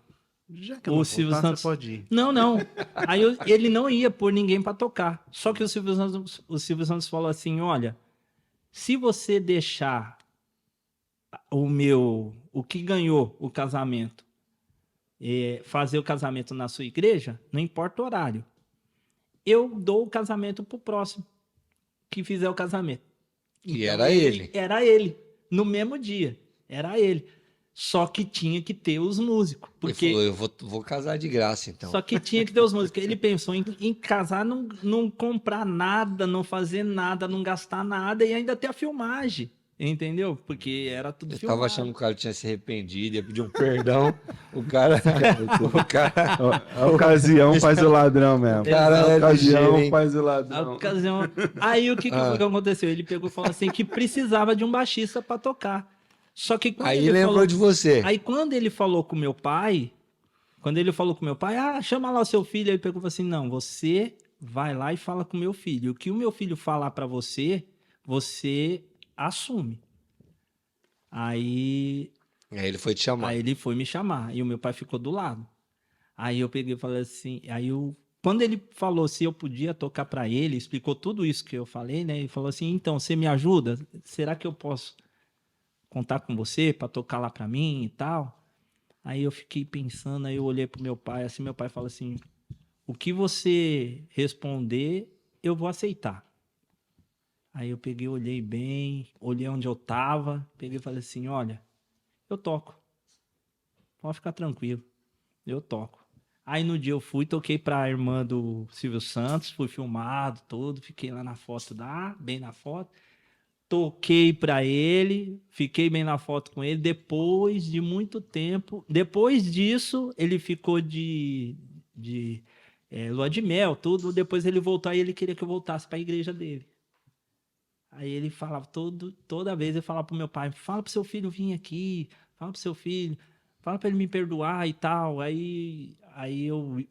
Já que eu O não Silvio voltar, Santos- você pode ir. Não. Aí ele não ia pôr ninguém para tocar. Só que o Silvio Santos falou assim, olha, se você deixar o que ganhou o casamento, fazer o casamento na sua igreja, não importa o horário. Eu dou o casamento pro próximo que fizer o casamento. E era ele. Era ele. No mesmo dia. Era ele. Só que tinha que ter os músicos. Porque Ele falou, eu vou casar de graça, então. só que tinha que ter os músicos. Ele pensou em casar, não comprar nada, não fazer nada, não gastar nada e ainda ter a filmagem. Entendeu? Porque era tudo Eu filmado. tava achando que o cara tinha se arrependido, ia pedir um perdão. O cara. O cara. A ocasião faz o ladrão mesmo. Cara, A é ocasião ligeiro, hein? faz o A ladrão. ocasião. Aí o que foi que aconteceu? Ele pegou e falou assim que precisava de um baixista pra tocar. Só que quando Aí ele lembrou falou... de você. Aí quando ele falou com meu pai, chama lá o seu filho, ele pegou e falou assim: não, você vai lá e fala com o meu filho. O que o meu filho falar pra você, você assume. Aí Aí ele foi te chamar. Aí ele foi me chamar e o meu pai ficou do lado. Aí eu peguei e falei assim, quando ele falou se eu podia tocar pra ele, explicou tudo isso que eu falei, né? Ele falou assim, então, você me ajuda? Será que eu posso contar com você pra tocar lá pra mim e tal? Aí eu fiquei pensando, aí eu olhei pro meu pai, assim, meu pai falou assim, o que você responder, eu vou aceitar. Aí eu peguei, olhei bem, olhei onde eu tava, peguei e falei assim, olha, eu toco. Pode ficar tranquilo. Eu toco. Aí no dia eu fui, toquei pra irmã do Silvio Santos, fui filmado, todo, fiquei lá na foto, bem na foto. Toquei pra ele, fiquei bem na foto com ele. Depois de muito tempo, depois disso, ele ficou de lua de mel, tudo. Depois ele voltou, aí ele queria que eu voltasse pra igreja dele. Aí ele falava, toda vez ele falava pro meu pai, fala pro seu filho vir aqui, fala pro seu filho, fala pra ele me perdoar e tal. Aí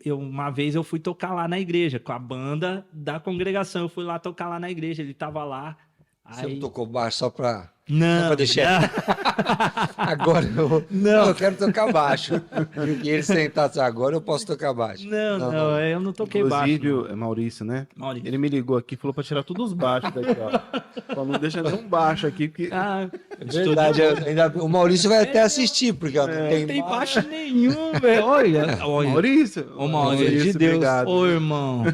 uma vez eu fui tocar lá na igreja, com a banda da congregação, eu fui lá tocar lá na igreja, ele tava lá. Você Aí... não tocou baixo só pra Não, deixar. Agora eu quero tocar baixo. E ele sentasse agora, eu posso tocar baixo. Não, eu não toquei baixo. Inclusive, Não. é Maurício, né? Maurício. Ele me ligou aqui e falou pra tirar todos os baixos daqui, ó. Falou, não deixa nenhum baixo aqui, porque... É verdade, o Maurício vai até assistir, porque ó, não Não tem baixo nenhum, velho. Olha. Maurício. Ô, Maurício, de Deus. Obrigado. Ô, irmão.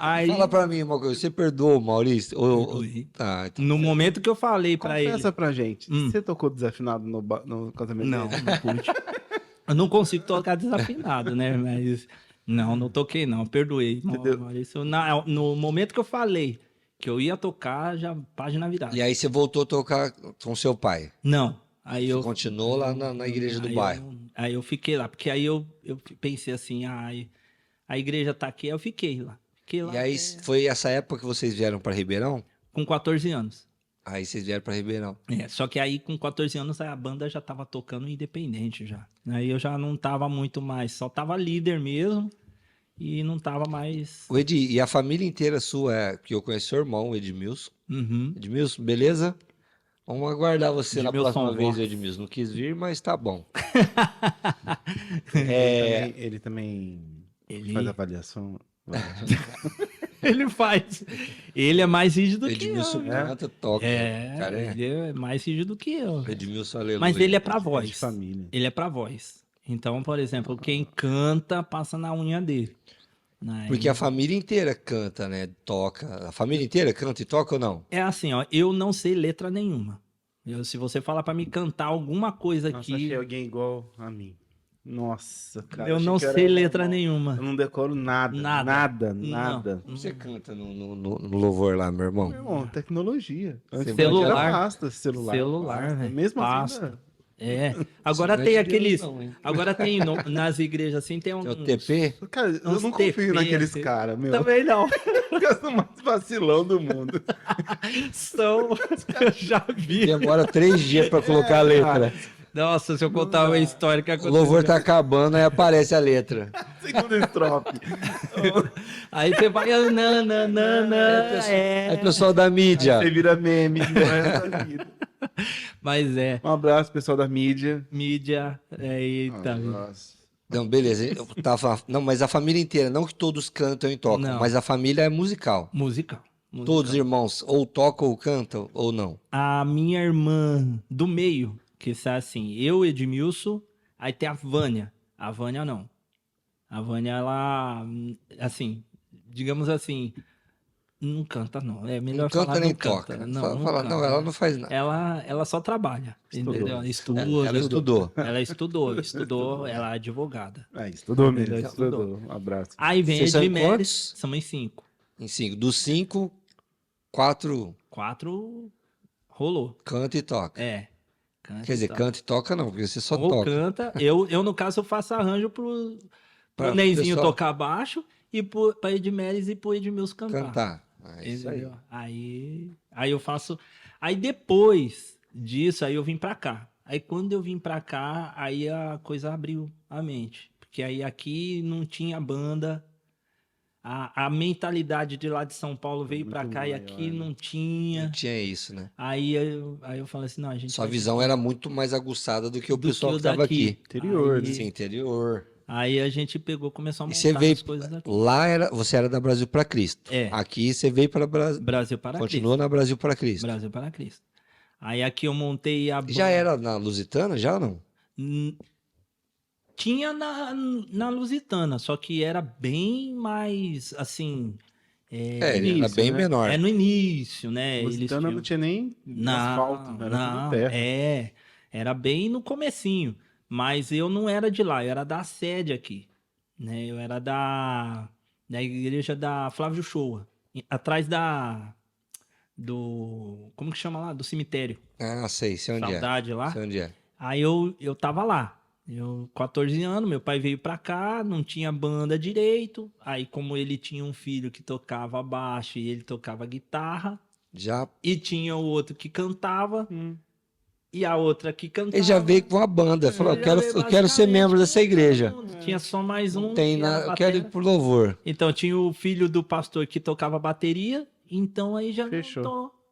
Aí, Fala pra mim uma coisa, você perdoou o Maurício? Perdoei. Tá, então... no momento que eu falei pra ele... Confessa pra gente, você tocou desafinado no casamento Não, dele? não pude. Eu não consigo tocar desafinado, né? Mas não toquei, não. Perdoei. Maurício, no momento que eu falei que eu ia tocar, já página virada. E aí você voltou a tocar com seu pai? Não. Aí Você eu continuou lá na igreja do bairro? Aí eu fiquei lá, porque aí eu pensei assim, a igreja tá aqui, aí eu fiquei lá. E aí foi essa época que vocês vieram para Ribeirão? Com 14 anos. Aí vocês vieram para Ribeirão. Só que aí com 14 anos a banda já tava tocando independente já. Aí eu já não tava muito mais, só tava líder mesmo e não tava mais... O Edi, e a família inteira sua, que eu conheço seu irmão, o Edmilson. Uhum. Edmilson, beleza? Vamos aguardar você na Edmilson próxima vez, Vox. Edmilson. Não quis vir, mas tá bom. Ele também Ele- faz avaliação. Ele faz. Ele é mais rígido que eu. Edmilson canta, toca. Cara, Ele é mais rígido que eu. Edmilson, aleluia. Mas ele é pra de voz. família. Ele é pra voz. Então, por exemplo, quem canta passa na unha dele. Porque a família inteira canta, né? Toca. A família inteira canta e toca ou não? É assim, ó, eu não sei letra nenhuma. Se você falar pra me cantar alguma coisa Nossa, aqui, achei alguém igual a mim. Nossa, cara. eu achei não que era sei letra normal. nenhuma. Eu não decoro nada. Nada. Nada. Você canta no louvor lá, meu irmão? Meu irmão, tecnologia. Antes Celular. era pasta, celular. Celular, pasta. velho. Mesmo Pasta. assim, Agora Não é tem de aqueles. Deus, não, hein? Agora tem nas igrejas assim, tem um. É o TP? cara, eu Uns não confio TP, naqueles assim. caras, meu. Também não. Eles são mais vacilão do mundo. São. Eu já vi. Demora 3 dias pra colocar a letra. Nossa, se eu contar uma história que O aconteceu. louvor tá acabando, aí aparece a letra. Segunda estrofe. Aí você vai. Aí pessoal da mídia. Você vira meme. Não é essa vida. Mas é. Um abraço, pessoal da mídia. Mídia. Eita. Nossa. Não, beleza. Eu tava... Não, mas a família inteira, não que todos cantam e tocam, Não. mas a família é musical. Musical. Todos os irmãos ou tocam ou cantam ou não. A minha irmã do meio, que está assim, eu, Edmilson, aí tem a Vânia. A Vânia não. A Vânia, ela, assim, digamos assim, não canta não. É melhor Não canta falar nem não canta. toca. Não, não Fala, canta. não, ela não faz nada. Ela só trabalha, Estudou. entendeu? Ela estuda. Ela estudou. Ela estudou, ela é advogada. Estudou mesmo. Ela Estudou. Um abraço. Aí vem Vocês a são Edmeres, quantos? somos 5. Em 5. Dos 5, 4... 4 Rolou. Canta e toca. Canta Quer dizer, e toca. canta e toca não, porque você só Ou toca. canta. Eu, no caso, eu faço arranjo pro Pra Neizinho pessoal tocar baixo e pra Edmelis e pro Edmilson cantar. cantar. É isso aí. Entendeu? Aí eu faço. Aí depois disso, aí eu vim pra cá. Aí quando eu vim pra cá, aí a coisa abriu a mente. Porque aí aqui não tinha banda. A mentalidade de lá de São Paulo veio pra muito cá e maior, aqui né? não Não tinha. tinha isso, né? Aí eu falei assim, não, a gente Sua vai ter visão que- era muito mais aguçada do que o do pessoal que que o estava daqui. aqui. Interior, Sim, né? interior. Aí a gente pegou, começou a E você montar veio as coisas aqui. lá você era da Brasil para Cristo. É. Aqui você veio para Brasil, Brasil para continuou Cristo. na Brasil para Cristo. Brasil para Cristo. Aí aqui eu montei a Já banda. era na Lusitana, já ou não? Tinha na Lusitana, só que era bem mais, assim, Era início, bem né? menor. é no início, né? Eles Lusitana tinham... não tinha nem asfalto, era tudo terra. Era bem no comecinho, mas eu não era de lá, eu era da sede aqui, né? Eu era da igreja da Flávio Shoa, atrás como que chama lá? Do cemitério, Ah, sei onde é. Saudade lá. Sei onde é. Aí eu tava lá. Eu, 14 anos, meu pai veio pra cá, não tinha banda direito. Aí, como ele tinha um filho que tocava baixo e ele tocava guitarra, Já. e tinha o outro que cantava, e a outra que cantava. Ele já veio com a banda. Falou, Já veio eu quero ser basicamente membro dessa com igreja. todo mundo. Tinha só mais um. Tem que era eu quero ir batera. pro louvor. Então, tinha o filho do pastor que tocava bateria. Então, aí já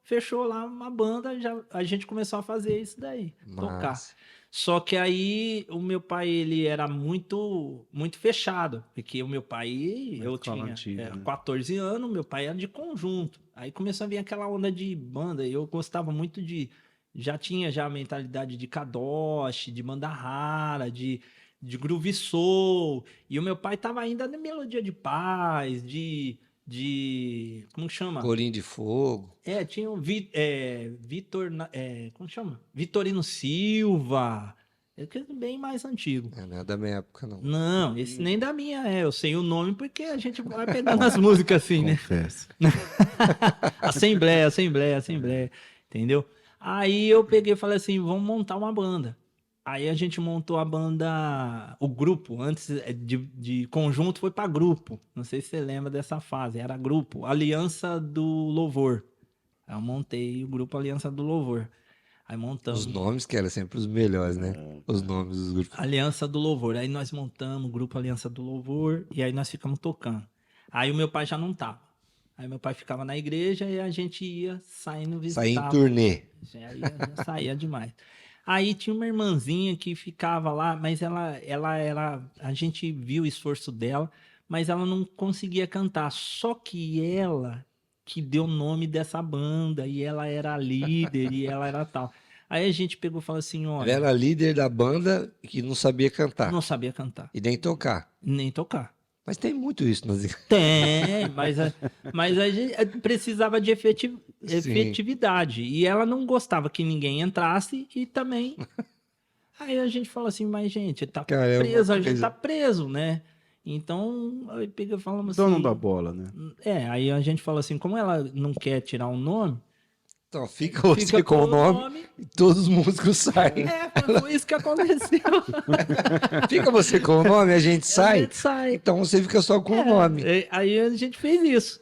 fechou lá uma banda. A gente começou a fazer isso daí. Tocar. Massa. Só que aí o meu pai, ele era muito muito fechado, porque o meu pai, eu tinha antiga, né? 14 anos, meu pai era de conjunto. Aí começou a vir aquela onda de banda, eu gostava muito já tinha a mentalidade de kadosh, de banda rara, de groove soul, e o meu pai tava ainda na melodia de paz, como chama? Corinho de Fogo. Tinha o Vitor, como chama? Vitorino Silva. Bem mais antigo. Não é da minha época, não. Não, esse nem da minha eu sei o nome porque a gente vai pegando as músicas assim, né? Confesso. Assembleia, entendeu? Aí eu peguei e falei assim, vamos montar uma banda. Aí a gente montou a banda, o grupo, antes de conjunto foi para grupo. Não sei se você lembra dessa fase, era grupo, Aliança do Louvor. Aí eu montei o grupo Aliança do Louvor. Aí montamos. Os nomes que eram sempre os melhores, né? Os nomes dos grupos. Aliança do Louvor. Aí nós montamos o grupo Aliança do Louvor e aí nós ficamos tocando. Aí o meu pai já não tava. Aí meu pai ficava na igreja e a gente ia saindo visitar. Saía em turnê. Já saía demais. Aí tinha uma irmãzinha que ficava lá, mas ela era... A gente viu o esforço dela, mas ela não conseguia cantar. Só que ela que deu o nome dessa banda, e ela era a líder, e ela era tal. Aí a gente pegou e falou assim, olha... Ela era líder da banda que não sabia cantar. Não sabia cantar. E nem tocar. Nem tocar. Mas tem muito isso nas igrejas. Tem, mas a gente precisava de efetividade. E ela não gostava que ninguém entrasse e também... Aí a gente falou assim, mas gente, tá preso, a gente tá preso, né? Então, aí pega e falamos assim... Dono da bola, né? Aí a gente falou assim, como ela não quer tirar um nome... Então fica você com o nome e todos os músicos saem. Foi isso que aconteceu. Fica você com o nome, a gente sai. A gente sai. Então você fica só com o nome. Aí a gente fez isso.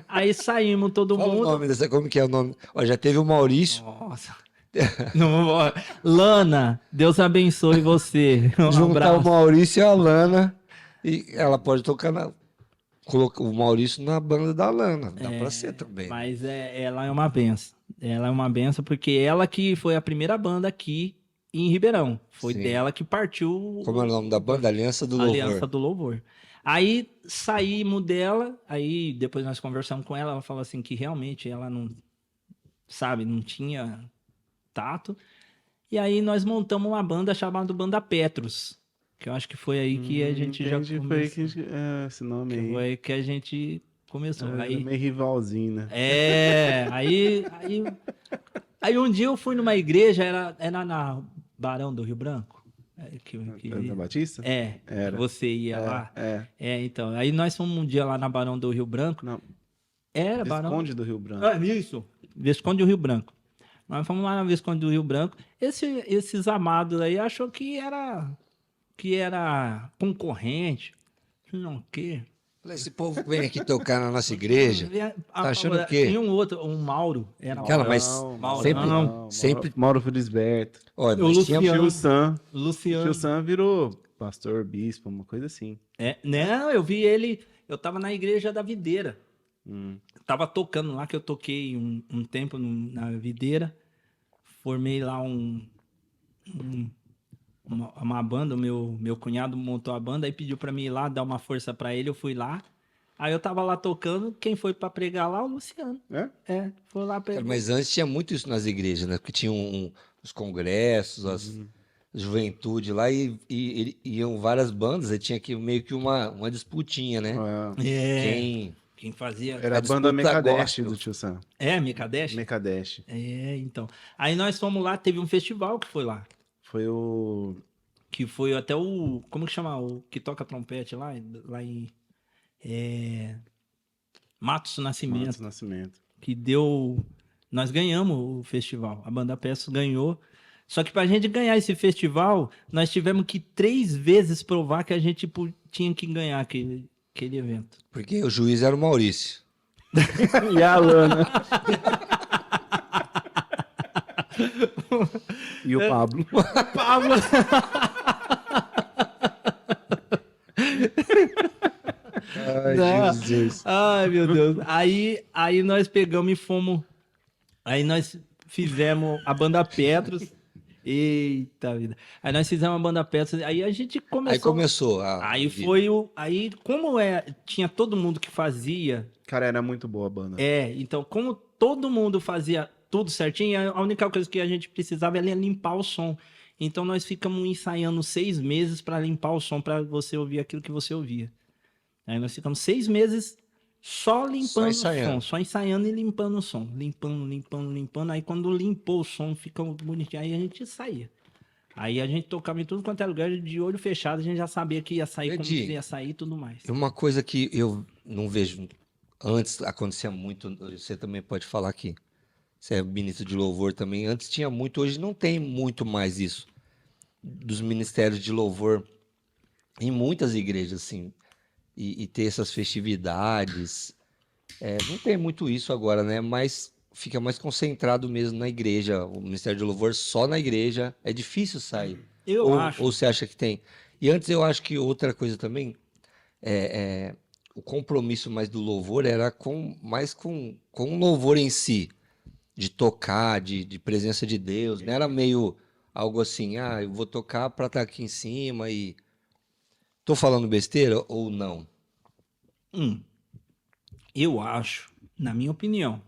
Aí saímos todo Fala mundo. o nome dessa, como que é o nome? Ó, já teve o Maurício. Nossa. Não, Lana, Deus abençoe você. Juntar o Maurício e a Lana. E ela pode tocar colocar o Maurício na banda da Lana. Dá pra ser também. Mas ela é uma benção. Ela é uma benção porque ela que foi a primeira banda aqui em Ribeirão. Foi dela que partiu... Como é o nome da banda? Aliança do Louvor. Aliança do Louvor. Aí saímos dela, aí depois nós conversamos com ela, ela falou assim que realmente ela não, sabe, não tinha tato. E aí nós montamos uma banda chamada Banda Petros, que eu acho que foi aí que a gente já começou. Foi que esse nome aí. Foi aí que a gente começou. Aí meio rivalzinho, né? Aí um dia eu fui numa igreja, era na Barão do Rio Branco. Da Batista? Era. Você ia lá. Então. Aí nós fomos um dia lá na Barão do Rio Branco. Não. Era Barão. Visconde do Rio Branco. Isso. Visconde do Rio Branco. Nós fomos lá na Visconde do Rio Branco. Esses amados aí achou que era concorrente. Não, o quê? Esse povo vem aqui tocar na nossa igreja. Tá achando o quê? Tem um outro, um Mauro. Era Cara, mas Mauro, sempre. Mauro Felisberto. Olha, O nós tínhamos- Luciano. Tio Sam. Luciano. Tio Sam virou pastor, bispo, uma coisa assim. Não, eu vi ele. Eu tava na igreja da Videira. Hum. Tava tocando lá, que eu toquei um tempo na Videira. Formei lá uma banda. O meu cunhado montou a banda, aí pediu pra mim ir lá, dar uma força pra ele. Eu fui lá. Aí eu tava lá tocando. Quem foi pra pregar lá? O Luciano. É? Foi lá Cara, pregar. mas antes tinha muito isso nas igrejas, né? Porque tinham os congressos, as juventude lá e iam várias bandas, aí tinha que meio que uma disputinha, né? Quem fazia. Era a banda disputa Mekadesh gospel. do Tio Sam. Mekadesh? Mekadesh. Então. Aí nós fomos lá, teve um festival que foi lá. Foi o... Que foi até o... Como que chama? O que toca trompete lá em... Matos Nascimento. Matos Nascimento. Que deu... Nós ganhamos o festival. A banda Peças ganhou. Só que pra gente ganhar esse festival, nós tivemos que 3 vezes provar que a gente tinha que ganhar aquele evento. Porque o juiz era o Maurício. E a Alana. E o Pablo. Pablo! Ai, Jesus. Ai, meu Deus. Aí nós pegamos e fomos... Aí nós fizemos a banda Petros. Eita vida. Aí nós fizemos a banda Petros. Aí a gente começou... Aí começou a Aí vida. foi o... Aí, como tinha todo mundo que fazia... Cara, era muito boa a banda. Então, como todo mundo fazia tudo certinho, a única coisa que a gente precisava era limpar o som. Então, nós ficamos ensaiando 6 meses para limpar o som, para você ouvir aquilo que você ouvia. Aí nós ficamos 6 meses só limpando o som, só ensaiando e limpando o som. Limpando. Aí, quando limpou o som, ficou bonitinho. Aí a gente saía. Aí a gente tocava em tudo quanto é lugar, de olho fechado, a gente já sabia que ia sair, como que ia sair e tudo mais. Uma coisa que eu não vejo... Antes acontecia muito, você também pode falar aqui. Você é ministro de louvor também. Antes tinha muito, hoje não tem muito mais isso. Dos ministérios de louvor em muitas igrejas, assim. E ter essas festividades. Não tem muito isso agora, né? Mas fica mais concentrado mesmo na igreja. O ministério de louvor só na igreja. É difícil sair. Eu acho. Ou você acha que tem? E antes eu acho que outra coisa também o compromisso mais do louvor era mais com o louvor em si, de tocar, de presença de Deus, não era meio algo assim, eu vou tocar para estar aqui em cima e... Tô falando besteira ou não? Eu acho, na minha opinião,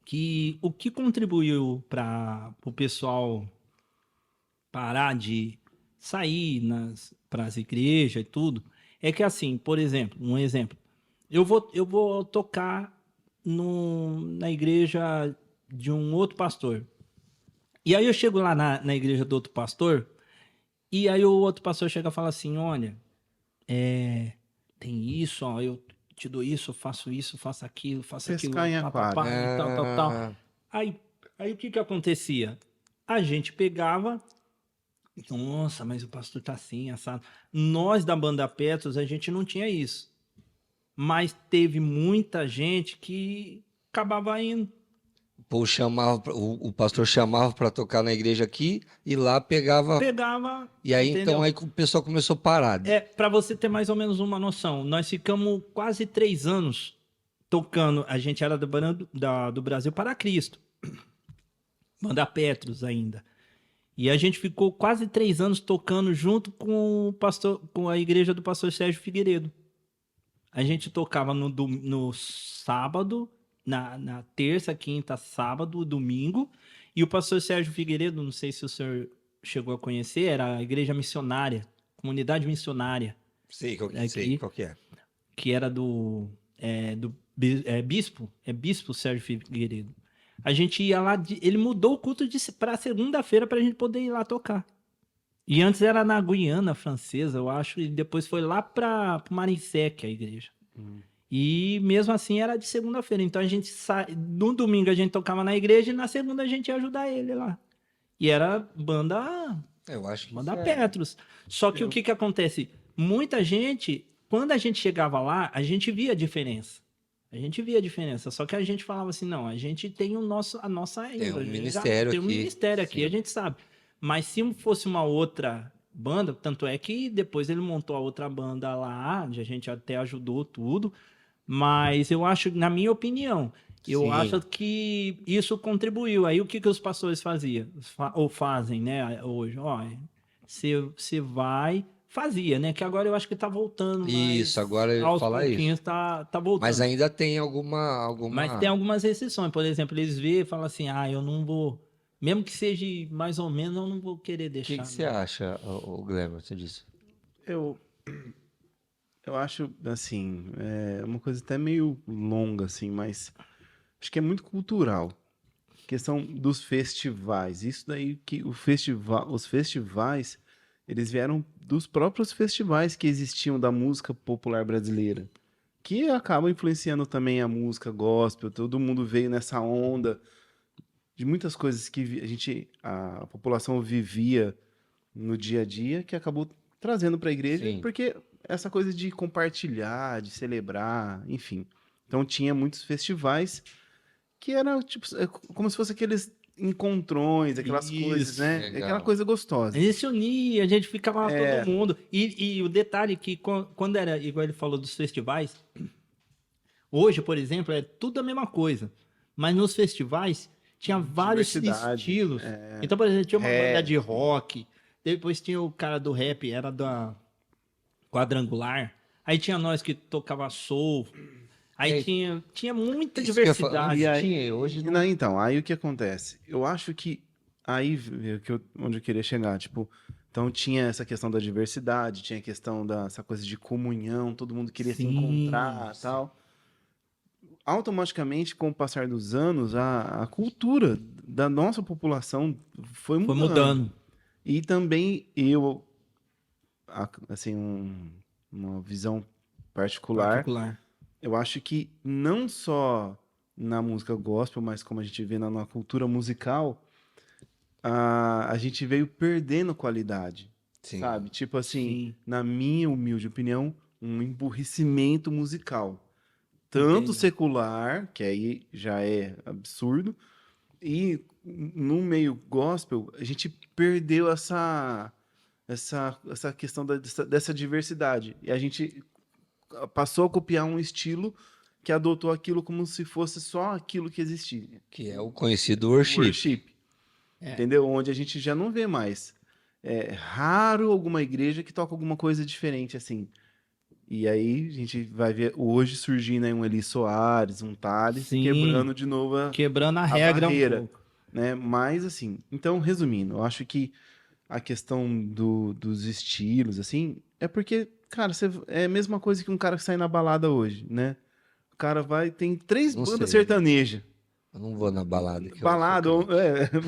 que o que contribuiu para o pessoal parar de sair para as igrejas e tudo, é que assim, por exemplo, eu vou tocar na igreja de um outro pastor. E aí eu chego lá na igreja do outro pastor, e aí o outro pastor chega e fala assim, olha, tem isso, ó, eu te dou isso, faço aquilo, Pescar em aquário. e tal. Aí o que acontecia? A gente pegava... Nossa, mas o pastor tá assim, assado. Nós da banda Petros, a gente não tinha isso. Mas teve muita gente que acabava indo. Pô, o pastor chamava para tocar na igreja aqui e lá pegava. E aí entendeu? então aí o pessoal começou a parar. Para você ter mais ou menos uma noção, nós ficamos quase 3 anos tocando. A gente era do Brasil para Cristo. Banda Petros ainda. E a gente ficou quase 3 anos tocando junto com a igreja do pastor Sérgio Figueiredo. A gente tocava no sábado, na terça, quinta, sábado, domingo. E o pastor Sérgio Figueiredo, não sei se o senhor chegou a conhecer, era a igreja missionária, comunidade missionária. Sei qual que é. Que era do bispo Sérgio Figueiredo. A gente ia lá, ele mudou o culto para segunda-feira para a gente poder ir lá tocar. E antes era na Guiana Francesa, eu acho, e depois foi lá para Marinsec, a igreja. E mesmo assim era de segunda-feira. Então a gente no domingo a gente tocava na igreja e na segunda a gente ia ajudar ele lá. E era Eu acho que banda isso Petrus. Só que o que acontece? Muita gente, quando a gente chegava lá, a gente via a diferença. A gente via a diferença. Só que a gente falava assim, não, a gente tem a nossa Tem um índole, ministério tem um aqui. ministério aqui, Sim. a gente sabe. Mas se fosse uma outra banda, tanto é que depois ele montou a outra banda lá, onde a gente até ajudou tudo. Mas eu acho, na minha opinião, eu Sim. acho que isso contribuiu. Aí o que os pastores faziam? Ou fazem, né, hoje? Ó, você vai... Fazia, né? Que agora eu acho que tá voltando, mas Isso, agora eu ia aos falar pouquinhos isso. tá voltando. Mas ainda tem alguma... Mas tem algumas restrições. Por exemplo, eles veem e falam assim, eu não vou... Mesmo que seja mais ou menos, eu não vou querer O deixar. que você acha, o Glamour, você disse? Eu acho, assim, uma coisa até meio longa, assim, mas acho que é muito cultural. Questão dos festivais. Isso daí que os festivais, eles vieram dos próprios festivais que existiam da música popular brasileira, que acabam influenciando também a música gospel. Todo mundo veio nessa onda de muitas coisas que a população vivia no dia a dia, que acabou trazendo para a igreja, Sim. porque essa coisa de compartilhar, de celebrar, enfim. Então tinha muitos festivais que era tipo como se fosse aqueles encontrões, aquelas coisas, Isso. né? Legal. Aquela coisa gostosa. A gente se unia, a gente ficava lá todo mundo. E o detalhe que quando era, igual ele falou dos festivais, hoje, por exemplo, é tudo a mesma coisa. Mas nos festivais tinha vários Diversidade, estilos. Então, por exemplo, tinha uma É. banda de rock, depois tinha o cara do rap, era da Quadrangular. Aí tinha nós que tocava soul. Aí É, tinha muita isso que eu ia falar. diversidade. E aí, Tinha, hoje não. não, então, aí o que acontece? Eu acho que aí onde eu queria chegar, tipo, então tinha essa questão da diversidade, tinha a questão dessa coisa de comunhão, todo mundo queria se Sim, encontrar, tal. Automaticamente, com o passar dos anos, a cultura da nossa população foi Foi mudando. mudando. E também assim, uma visão particular, eu acho que não só na música gospel, mas como a gente vê na cultura musical, a gente veio perdendo qualidade, Sim. sabe? Tipo assim, Sim. na minha humilde opinião, um emburrecimento musical. Tanto Entendo. secular, que aí já é absurdo, e no meio gospel, a gente perdeu essa questão dessa diversidade. E a gente passou a copiar um estilo que adotou aquilo como se fosse só aquilo que existia. Que é o conhecido worship. Entendeu? Onde a gente já não vê mais. É raro alguma igreja que toca alguma coisa diferente assim. E aí a gente vai ver hoje surgindo aí um Eli Soares, um Thales, Sim. quebrando de novo Quebrando a regra barreira, um pouco. né? Mas assim, então resumindo, eu acho que a questão dos estilos, assim, é porque, cara, é a mesma coisa que um cara que sai na balada hoje, né? O cara tem 3 Não bandas sei. sertanejas. Eu não vou na balada. Balada,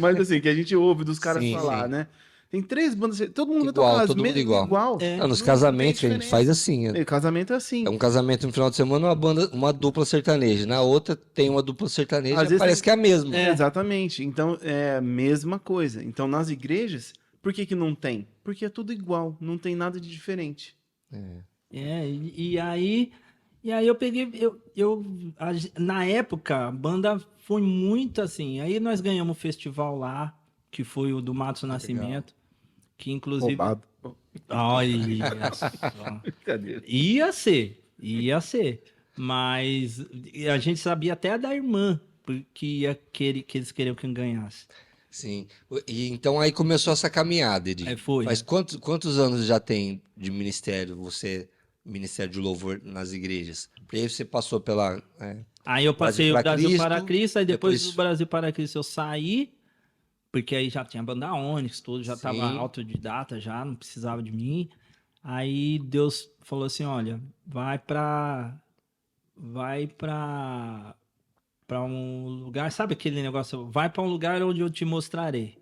mas assim, que a gente ouve dos caras Sim, falar, sim. né? Tem 3 bandas sertanejas, todo mundo vai Igual, tocar as todo mundo mesmas, igual. É. Nos Não casamentos tem que a gente diferença. faz assim. E casamento é assim. É um casamento no final de semana, uma dupla sertaneja. Na outra tem uma dupla sertaneja, Às vezes parece que é a mesma. Exatamente. Então é a mesma coisa. Então nas igrejas, por que não tem? Porque é tudo igual, não tem nada de diferente. E aí eu peguei, na época, a banda foi muito assim. Aí nós ganhamos o festival lá, que foi o do Matos Nascimento, que inclusive... Roubado. Olha só. Brincadeira. Ia ser. Mas a gente sabia até da irmã, que eles queriam que ganhasse. Sim. E então aí começou essa caminhada, Edi. Aí foi. Faz quantos anos já tem de ministério, ministério de louvor nas igrejas? Porque aí você passou pela... Aí eu passei Brasil o para Brasil Cristo, para Cristo, aí depois depois- do Brasil para Cristo eu saí, porque aí já tinha banda Onyx, tudo, já estava Sim. autodidata, já não precisava de mim. Aí Deus falou assim, olha, vai para um lugar, sabe aquele negócio, vai para um lugar onde eu te mostrarei.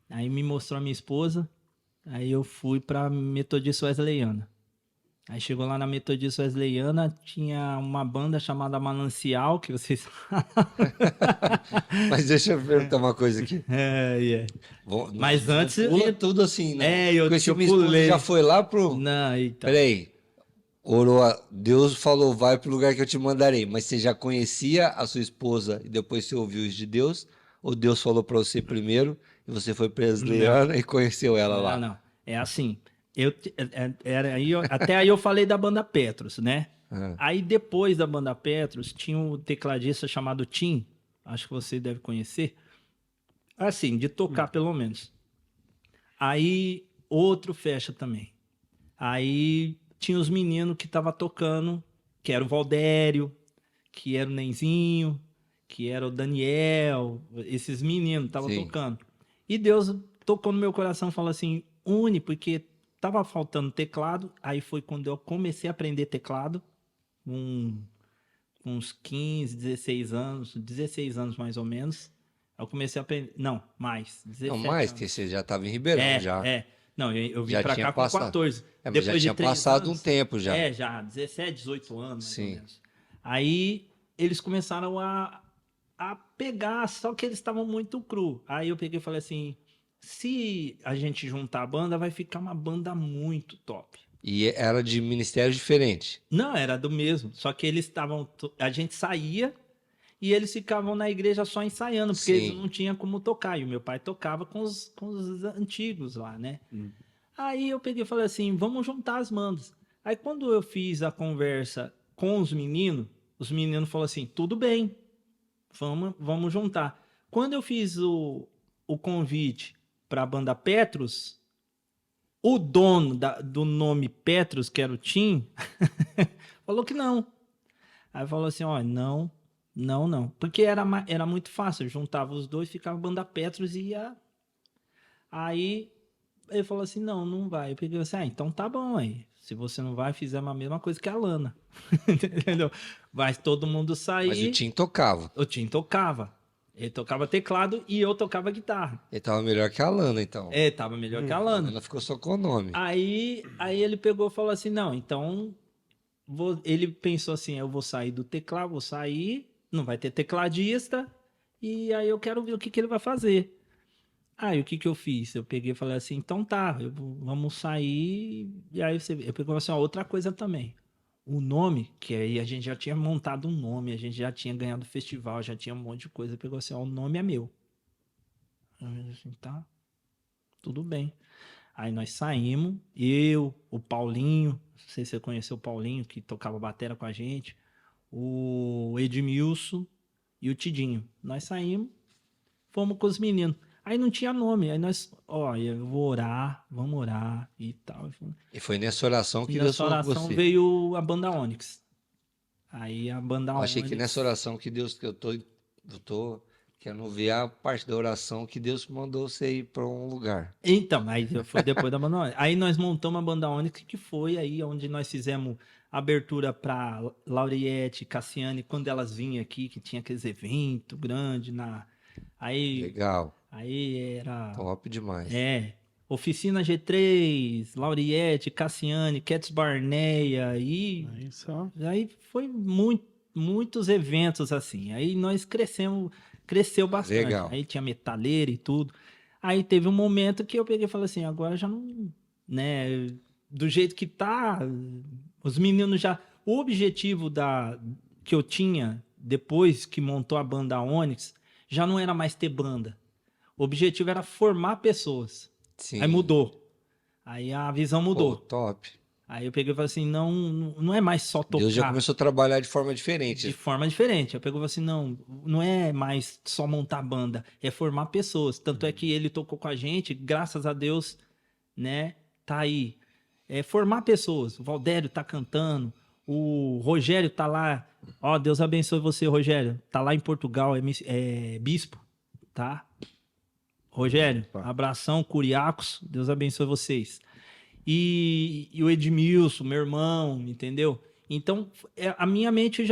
Aí me mostrou a minha esposa, aí eu fui para Metodista Wesleyana. Aí chegou lá na Metodista Wesleyana, tinha uma banda chamada Manancial, que vocês... Mas deixa eu perguntar uma coisa aqui. Mas antes... Pula tudo assim, né? eu Porque se minha esposa pulei. já foi lá pro... Não, então... Peraí. Deus falou, vai pro lugar que eu te mandarei. Mas você já conhecia a sua esposa e depois você ouviu isso de Deus? Ou Deus falou pra você primeiro e você foi pra Wesleyana e conheceu ela lá? Não. É assim... até aí eu falei da banda Petros, né? Aí depois da banda Petros tinha um tecladista chamado Tim, acho que você deve conhecer, assim, de tocar pelo menos. Aí outro fecha também. Aí tinha os meninos que estavam tocando, que era o Valdério, que era o Nenzinho, que era o Daniel, esses meninos estavam tocando. E Deus tocou no meu coração e falou assim, une, porque tava faltando teclado, aí foi quando eu comecei a aprender teclado, com uns 15, 16 anos mais ou menos. Eu comecei a aprender, não, mais, 17 Não, mais, anos. que você já estava em Ribeirão já. Não, eu vim Já pra tinha cá com passado. 14. Mas Depois já de tinha 3 passado anos, um tempo já. Já, 17, 18 anos, mais ou Sim. menos. Aí eles começaram a pegar, só que eles estavam muito cru. Aí eu peguei e falei assim, se a gente juntar a banda, vai ficar uma banda muito top. E era de ministérios diferentes. Não, era do mesmo. Só que eles estavam... A gente saía e eles ficavam na igreja só ensaiando, porque eles não tinham como tocar. E o meu pai tocava com os antigos lá, né? Aí eu peguei e falei assim, vamos juntar as bandas. Aí quando eu fiz a conversa com os meninos falaram assim, tudo bem, vamos juntar. Quando eu fiz o convite para a banda Petros, o dono do nome Petros, que era o Tim, falou que não. Aí falou assim, ó, não. Porque era muito fácil, eu juntava os dois, ficava a banda Petros e ia... Aí ele falou assim, não vai. Eu peguei assim, então tá bom aí. Se você não vai, fizemos a mesma coisa que a Lana. Entendeu? Vai todo mundo sair. Mas o Tim tocava. O Tim tocava. Ele tocava teclado e eu tocava guitarra. Ele tava melhor que a Lana, então. Tava melhor que a Lana. Ela ficou só com o nome. Aí ele pegou e falou assim, não, então... Ele pensou assim, eu vou sair do teclado, vou sair, não vai ter tecladista, e aí eu quero ver o que ele vai fazer. Aí o que eu fiz? Eu peguei e falei assim, então tá, vamos sair, e aí eu peguei assim, ó, outra coisa também. O nome, que aí a gente já tinha montado um nome, a gente já tinha ganhado festival, já tinha um monte de coisa, pegou assim, ó, o nome é meu. Aí eu assim, tá, tudo bem. Aí nós saímos, eu, o Paulinho, não sei se você conheceu o Paulinho, que tocava batera com a gente, o Edmilson e o Tidinho. Nós saímos, fomos com os meninos. Aí não tinha nome, aí nós, eu vou orar, vamos orar e tal. E foi nessa oração que E Deus nessa falou com oração você. veio a banda Onyx. Aí a banda Eu Onyx... achei que nessa oração que Deus, que eu tô querendo ver a parte da oração que Deus mandou você ir para um lugar. Então, aí foi depois da banda Onyx. Aí nós montamos a banda Onyx, que foi aí onde nós fizemos abertura para Lauriette, Cassiane, quando elas vinham aqui, que tinha aqueles eventos grandes aí Legal. Aí era Top demais. Oficina G3, Lauriette, Cassiane, Cats Barneia, aí foi muitos eventos assim. Aí nós cresceu bastante. Legal. Aí tinha metaleira e tudo. Aí teve um momento que eu peguei e falei assim, agora já não, né, do jeito que tá, os meninos já, o objetivo que eu tinha depois que montou a banda Onyx, já não era mais ter banda. O objetivo era formar pessoas. Sim. Aí mudou. Aí a visão mudou. Pô, top. Aí eu peguei e falei assim, não é mais só tocar. Deus já começou a trabalhar de forma diferente. De forma diferente. Eu peguei e falei assim, não é mais só montar banda, é formar pessoas. Tanto é que ele tocou com a gente, graças a Deus, né, tá aí. É formar pessoas. O Valdério tá cantando, o Rogério tá lá. Ó, Deus abençoe você, Rogério. Tá lá em Portugal, é bispo, tá? Rogério, abração, Curiacos, Deus abençoe vocês. E o Edmilson, meu irmão, entendeu? Então, a minha mente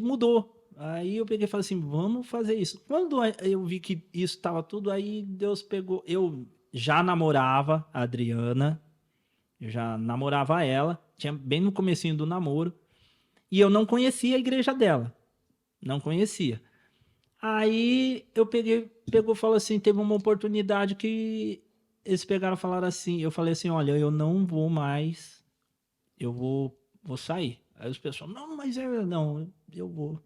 mudou. Aí eu peguei e falei assim, vamos fazer isso. Quando eu vi que isso estava tudo, aí Deus pegou... Eu já namorava a Adriana, eu já namorava ela, tinha bem no comecinho do namoro, e eu não conhecia a igreja dela. Não conhecia. Aí eu pegou e falou assim, teve uma oportunidade que eles pegaram e falaram assim, eu falei assim, olha, eu não vou mais, eu vou sair. Aí os pessoal, não, mas não, eu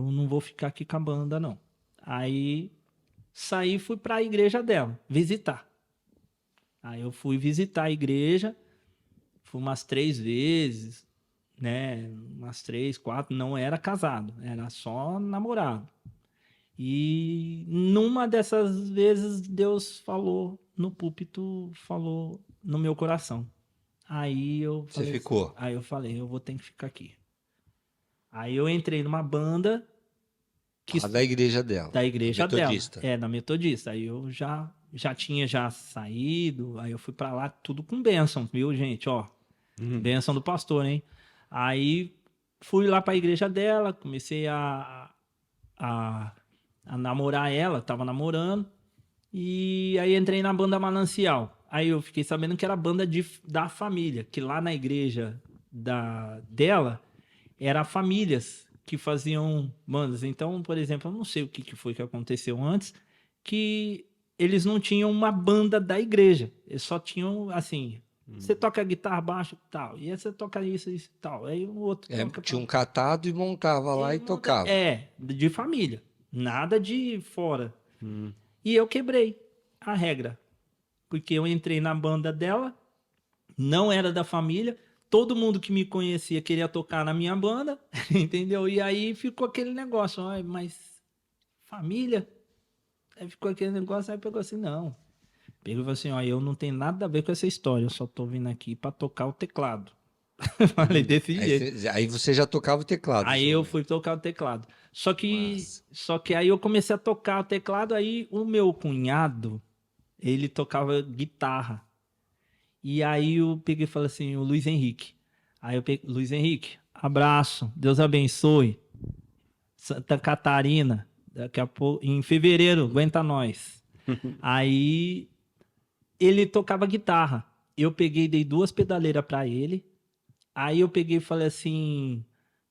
não vou ficar aqui com a banda, não. Aí saí e fui para a igreja dela, visitar. Aí eu fui visitar a igreja, fui umas 3 vezes, né? Umas 3, 4, não era casado, era só namorado. E numa dessas vezes Deus falou no púlpito, falou no meu coração. Aí eu Você falei, ficou? Aí eu falei, eu vou ter que ficar aqui. Aí eu entrei numa banda que Da igreja dela. da igreja Metodista. dela. Da Metodista. Aí eu já tinha saído, aí eu fui pra lá tudo com bênção, viu, gente? Ó, bênção do pastor, hein? Aí fui lá pra igreja dela, comecei a namorar ela, tava namorando, e aí entrei na banda Manancial. Aí eu fiquei sabendo que era a banda da família, que lá na igreja dela era famílias que faziam bandas. Então, por exemplo, eu não sei o que foi que aconteceu antes, que eles não tinham uma banda da igreja. Eles só tinham, assim, você toca guitarra, baixo e tal, e aí você toca isso e tal. Aí o outro toca... Tinha um catado e montava lá e tocava. De família. Nada de fora. E eu quebrei a regra. Porque eu entrei na banda dela, não era da família, todo mundo que me conhecia queria tocar na minha banda, entendeu? E aí ficou aquele negócio, mas família? Aí ficou aquele negócio, aí pegou assim, não. Pegou e falou assim, eu não tenho nada a ver com essa história, eu só tô vindo aqui pra tocar o teclado. Falei desse jeito. Aí você já tocava o teclado. Aí eu fui tocar o teclado. Só que aí eu comecei a tocar o teclado, aí o meu cunhado, ele tocava guitarra. E aí eu peguei e falei assim, o Luiz Henrique. Aí eu peguei, Luiz Henrique, abraço, Deus abençoe. Santa Catarina, daqui a pouco, em fevereiro, aguenta nós. Aí ele tocava guitarra. Eu peguei, dei 2 pedaleiras para ele. Aí eu peguei e falei assim,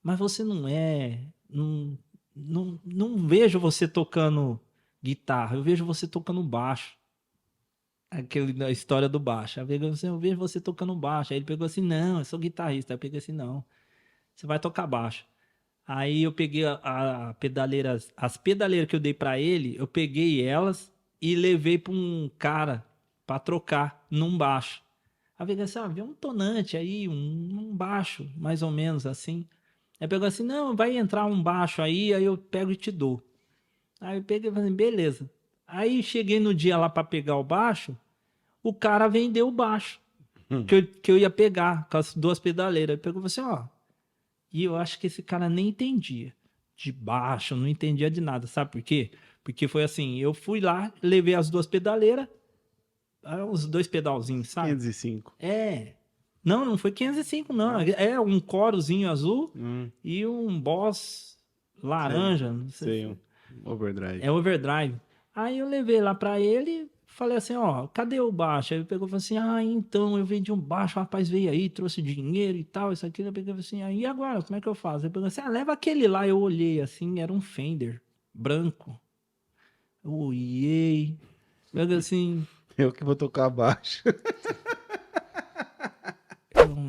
mas você não vejo você tocando guitarra, eu vejo você tocando baixo. A história do baixo. Aí eu peguei assim, eu vejo você tocando baixo. Aí ele pegou assim, não, eu sou guitarrista. Aí eu peguei assim, não, você vai tocar baixo. Aí eu peguei as pedaleiras que eu dei para ele, eu peguei elas e levei para um cara para trocar num baixo. Aí eu peguei assim, vê um tonante aí, um baixo, mais ou menos assim. Aí pegou assim, não, vai entrar um baixo aí eu pego e te dou. Aí eu peguei e falei, assim, beleza. Aí cheguei no dia lá para pegar o baixo, o cara vendeu o baixo que eu ia pegar com as 2 pedaleiras. Ele pegou e falou assim, e eu acho que esse cara nem entendia de baixo, não entendia de nada, sabe por quê? Porque foi assim, eu fui lá, levei as 2 pedaleiras, os 2 pedalzinhos, sabe? 505. Não foi 505 não, é um corozinho azul e um Boss laranja, não sei. Um overdrive. É overdrive. Aí eu levei lá pra ele, falei assim, cadê o baixo? Aí ele pegou e falou assim, então eu vendi um baixo, o rapaz veio aí, trouxe dinheiro e tal, isso aqui. Eu peguei e falei assim, e agora, como é que eu faço? Ele pegou assim, leva aquele lá. Eu olhei assim, era um Fender branco. Eu olhei, pegou assim... Eu que vou tocar baixo.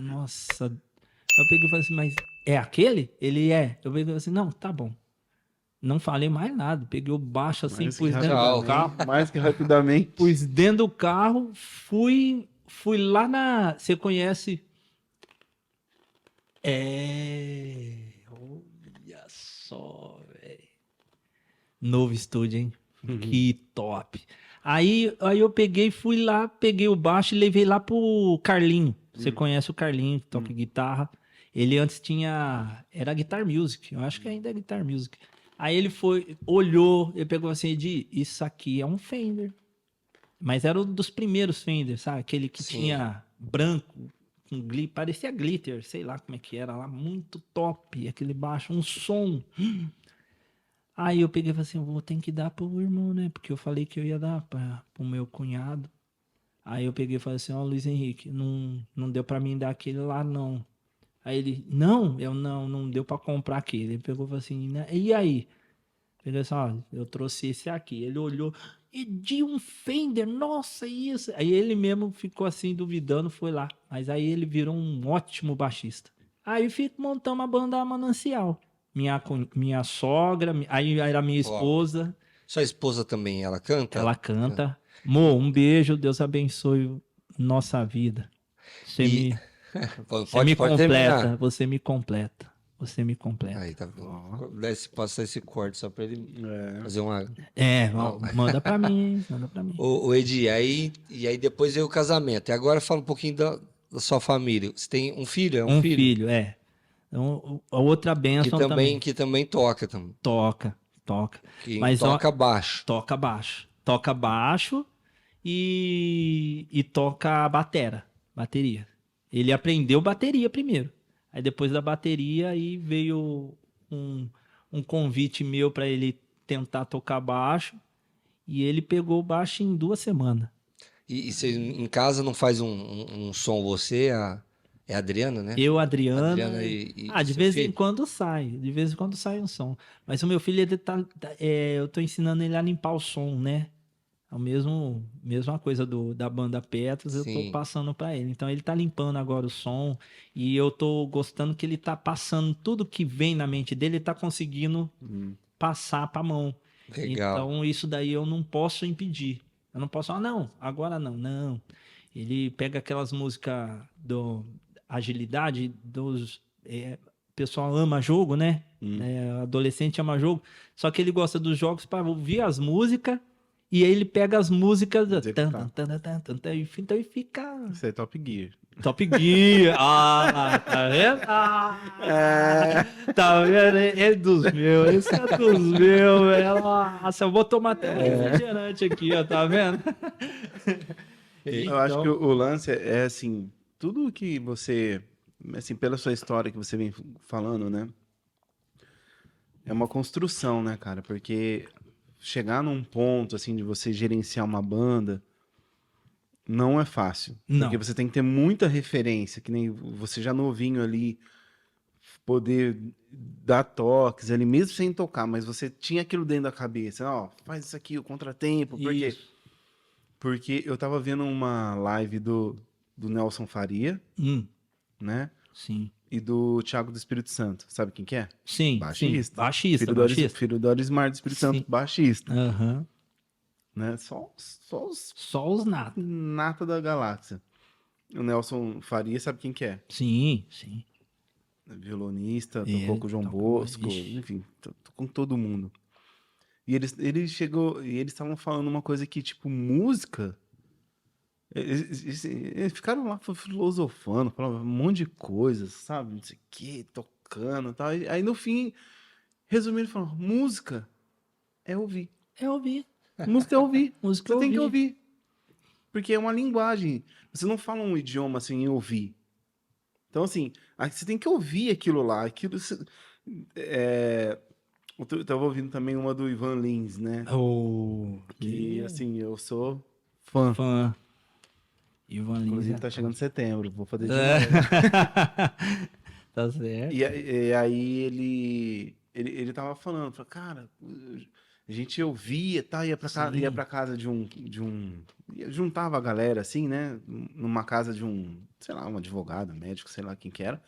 Nossa. Eu peguei e falei assim, mas é aquele? Ele é. Eu peguei e falei assim, não, tá bom. Não falei mais nada. Peguei o baixo assim, pus dentro do carro. Mais que rapidamente. Pus dentro do carro, fui lá na... Você conhece? Olha só, velho. Novo estúdio, hein? Que top. Aí eu peguei, fui lá, peguei o baixo e levei lá pro Carlinho. Você conhece o Carlinho, que toca guitarra. Ele antes era Guitar Music. Eu acho que ainda é Guitar Music. Aí ele olhou, ele pegou assim, isso aqui é um Fender. Mas era um dos primeiros Fender, sabe? Aquele que tinha branco, com parecia glitter, sei lá como é que era lá, muito top, aquele baixo, um som. Aí eu peguei e falei assim, vou ter que dar pro irmão, né? Porque eu falei que eu ia dar pro meu cunhado. Aí eu peguei e falei assim, ó, Luiz Henrique, não deu pra mim dar aquele lá, não. Aí ele, não deu pra comprar aquele. Ele pegou e falou assim, né? E aí? Peguei assim, ó, eu trouxe esse aqui. Ele olhou, e de um Fender, nossa, isso. Aí ele mesmo ficou assim, duvidando, foi lá. Mas aí ele virou um ótimo baixista. Aí montamos a banda Manancial. Minha sogra, aí era minha esposa. Sua esposa também, ela canta? Ela canta. Mo, um beijo, Deus abençoe nossa vida. Você me Pode completa, terminar. você me completa. Você me completa. Aí, tá vendo? Passar esse corte só pra ele fazer uma... Manda pra mim, hein? Manda pra mim. Ô Edi, e aí depois veio o casamento. E agora fala um pouquinho da sua família. Você tem um filho? É um filho? É. Então, a outra bênção Que também toca. Também. Toca. Que Mas, toca baixo. Toca baixo e toca bateria. Ele aprendeu bateria primeiro. Aí depois da bateria aí veio um convite meu para ele tentar tocar baixo e ele pegou o baixo em 2 semanas. E você em casa não faz um som você, é a Adriana, né? Eu, Adriana de vez em quando sai. De vez em quando sai um som. Mas o meu filho, eu tô ensinando ele a limpar o som, né? É a mesma coisa da banda Petros, eu tô passando para ele. Então ele tá limpando agora o som e eu tô gostando que ele tá passando tudo que vem na mente dele, ele tá conseguindo passar pra mão. Legal. Então isso daí eu não posso impedir. Eu não posso, não, agora não. Ele pega aquelas músicas do agilidade, o pessoal ama jogo, né? Adolescente ama jogo, só que ele gosta dos jogos para ouvir as músicas. E aí ele pega as músicas e fica... Isso é Top Gear. Top Gear. Tá vendo? Tá vendo? É dos meus. Esse é dos meus, velho. Nossa, eu vou tomar até um refrigerante aqui, ó. Tá vendo? Eu acho que o lance é assim, tudo que você, assim, pela sua história que você vem falando, né? É uma construção, né, cara? Porque chegar num ponto, assim, de você gerenciar uma banda não é fácil. Não. Porque você tem que ter muita referência, que nem você já novinho ali, poder dar toques ali, mesmo sem tocar, mas você tinha aquilo dentro da cabeça, ó, faz isso aqui, o contratempo, por quê? Porque eu tava vendo uma live do Nelson Faria, né? Sim. E do Thiago do Espírito Santo. Sabe quem que é? Sim. Baixista. Baixista. Filho do Orismar do Espírito Santo, baixista. Aham. Né? Só os nata da galáxia. O Nelson Faria, sabe quem que é? Sim. Violonista, tocou com o João Bosco, enfim, tocou com todo mundo. E ele chegou, e eles estavam falando uma coisa que, tipo, música... Eles ficaram lá filosofando, falando um monte de coisas, sabe? Não sei o que, tocando e tal. Aí no fim, resumindo, falando: música é ouvir. Música é ouvir. Você tem que ouvir. Porque é uma linguagem. Você não fala um idioma sem ouvir. Então, assim, você tem que ouvir aquilo lá. Eu tava ouvindo também uma do Ivan Lins, né? Que, assim, eu sou fã. Ivan Lins. Inclusive, tá chegando setembro. Vou fazer de novo. Tá certo. E aí ele tava falando, cara, a gente ouvia, tá, ia pra casa de um juntava a galera assim, né, numa casa de sei lá, um advogado, médico, sei lá quem que era,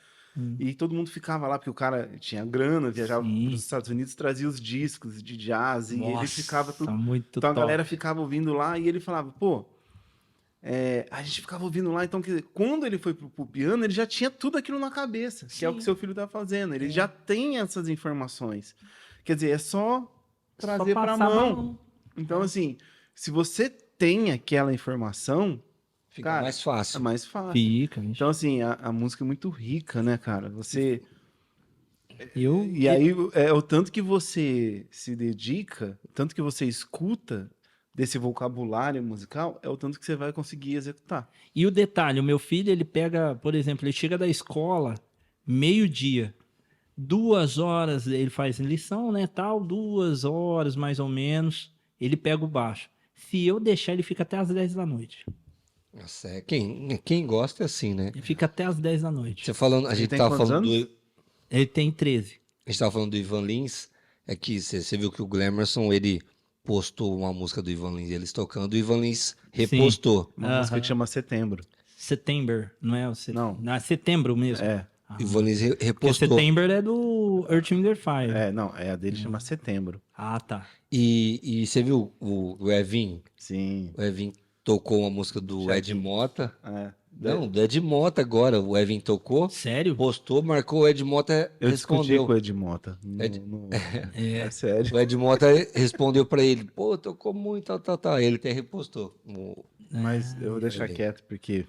e todo mundo ficava lá, porque o cara tinha grana, viajava pros Estados Unidos, trazia os discos de jazz, e ele ficava tudo... Então a galera ficava ouvindo lá, e ele falava, pô, a gente ficava ouvindo lá, então quando ele foi pro piano, ele já tinha tudo aquilo na cabeça, que é o que seu filho tá fazendo. Ele já tem essas informações. Quer dizer, é só trazer para a mão. Então, assim, se você tem aquela informação, fica, cara, mais fácil. É mais fácil. Fica. Então, assim, a música é muito rica, né, cara? Você... E aí, o tanto que você se dedica, o tanto que você escuta desse vocabulário musical, é o tanto que você vai conseguir executar. E o detalhe, o meu filho, ele pega, por exemplo, ele chega da escola, 12:00, 2 horas, ele faz lição, né, tal, 2 horas, mais ou menos, ele pega o baixo. Se eu deixar, ele fica até às 10 da noite. Nossa, quem gosta é assim, né? E fica até às 10 da noite. Você falando, a Ele gente tem tava quantos falando anos? Ele tem 13. a gente tava falando do Ivan Lins, é que você viu que o Glemerson, ele postou uma música do Ivan Lins, eles tocando, o Ivan Lins repostou. Uma música que Aham. chama Setembro. Setembro, não é? Não. Não, é setembro mesmo. É. O Ivan Lins Porque repostou. Setembro é do Earth, Wind and Fire. É, não, é a dele chama Setembro. Ah, tá. E você viu o Evin? Sim. O Evin tocou uma música do Ed Mota. É. Não, do Ed Mota agora. O Evin tocou, Sério? postou, marcou, o Ed Mota Eu discuti respondeu. com o Ed Mota. É sério. O Ed Mota respondeu pra ele, pô, tocou muito, tal, tal, tal. Ele até repostou. Mas eu vou deixar quieto, porque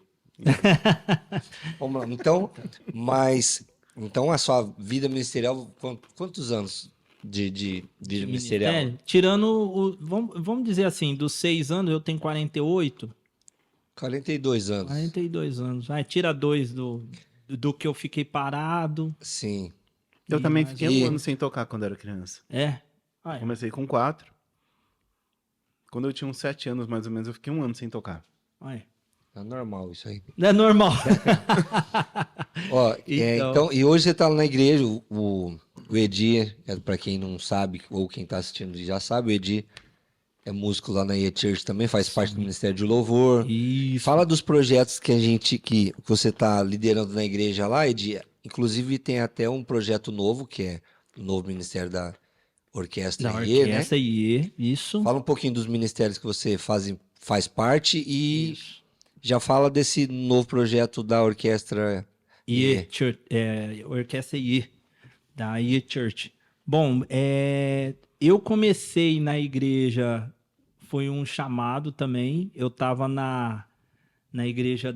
Vamos lá. Então a sua vida ministerial, quantos anos de vida ministerial? Ministério? Tirando vamos dizer assim, dos 6 anos, eu tenho 48. 42 anos. 42 anos. Vai, tira 2 do que eu fiquei parado. Sim. eu E também mais fiquei e- um ano sem tocar quando era criança. É. Ai, Comecei com 4. Quando eu tinha uns 7 anos, mais ou menos, eu fiquei um ano sem tocar. ai. É normal isso aí. Não é normal. Ó, Então. então, e hoje você tá lá na igreja, o Edi, para quem não sabe, ou quem tá assistindo já sabe, o Edi é músico lá na EA Church também, faz parte do Ministério de Louvor. Isso. Fala dos projetos que você tá liderando na igreja lá, Edi. Inclusive tem até um projeto novo, que é o novo Ministério da Orquestra Da IE, né? orquestra IE, isso. Fala um pouquinho dos ministérios que você faz parte e Isso. já fala desse novo projeto da Orquestra IE, Church, orquestra IE, da IE Church. Bom, eu comecei na igreja, foi um chamado também. Eu estava na igreja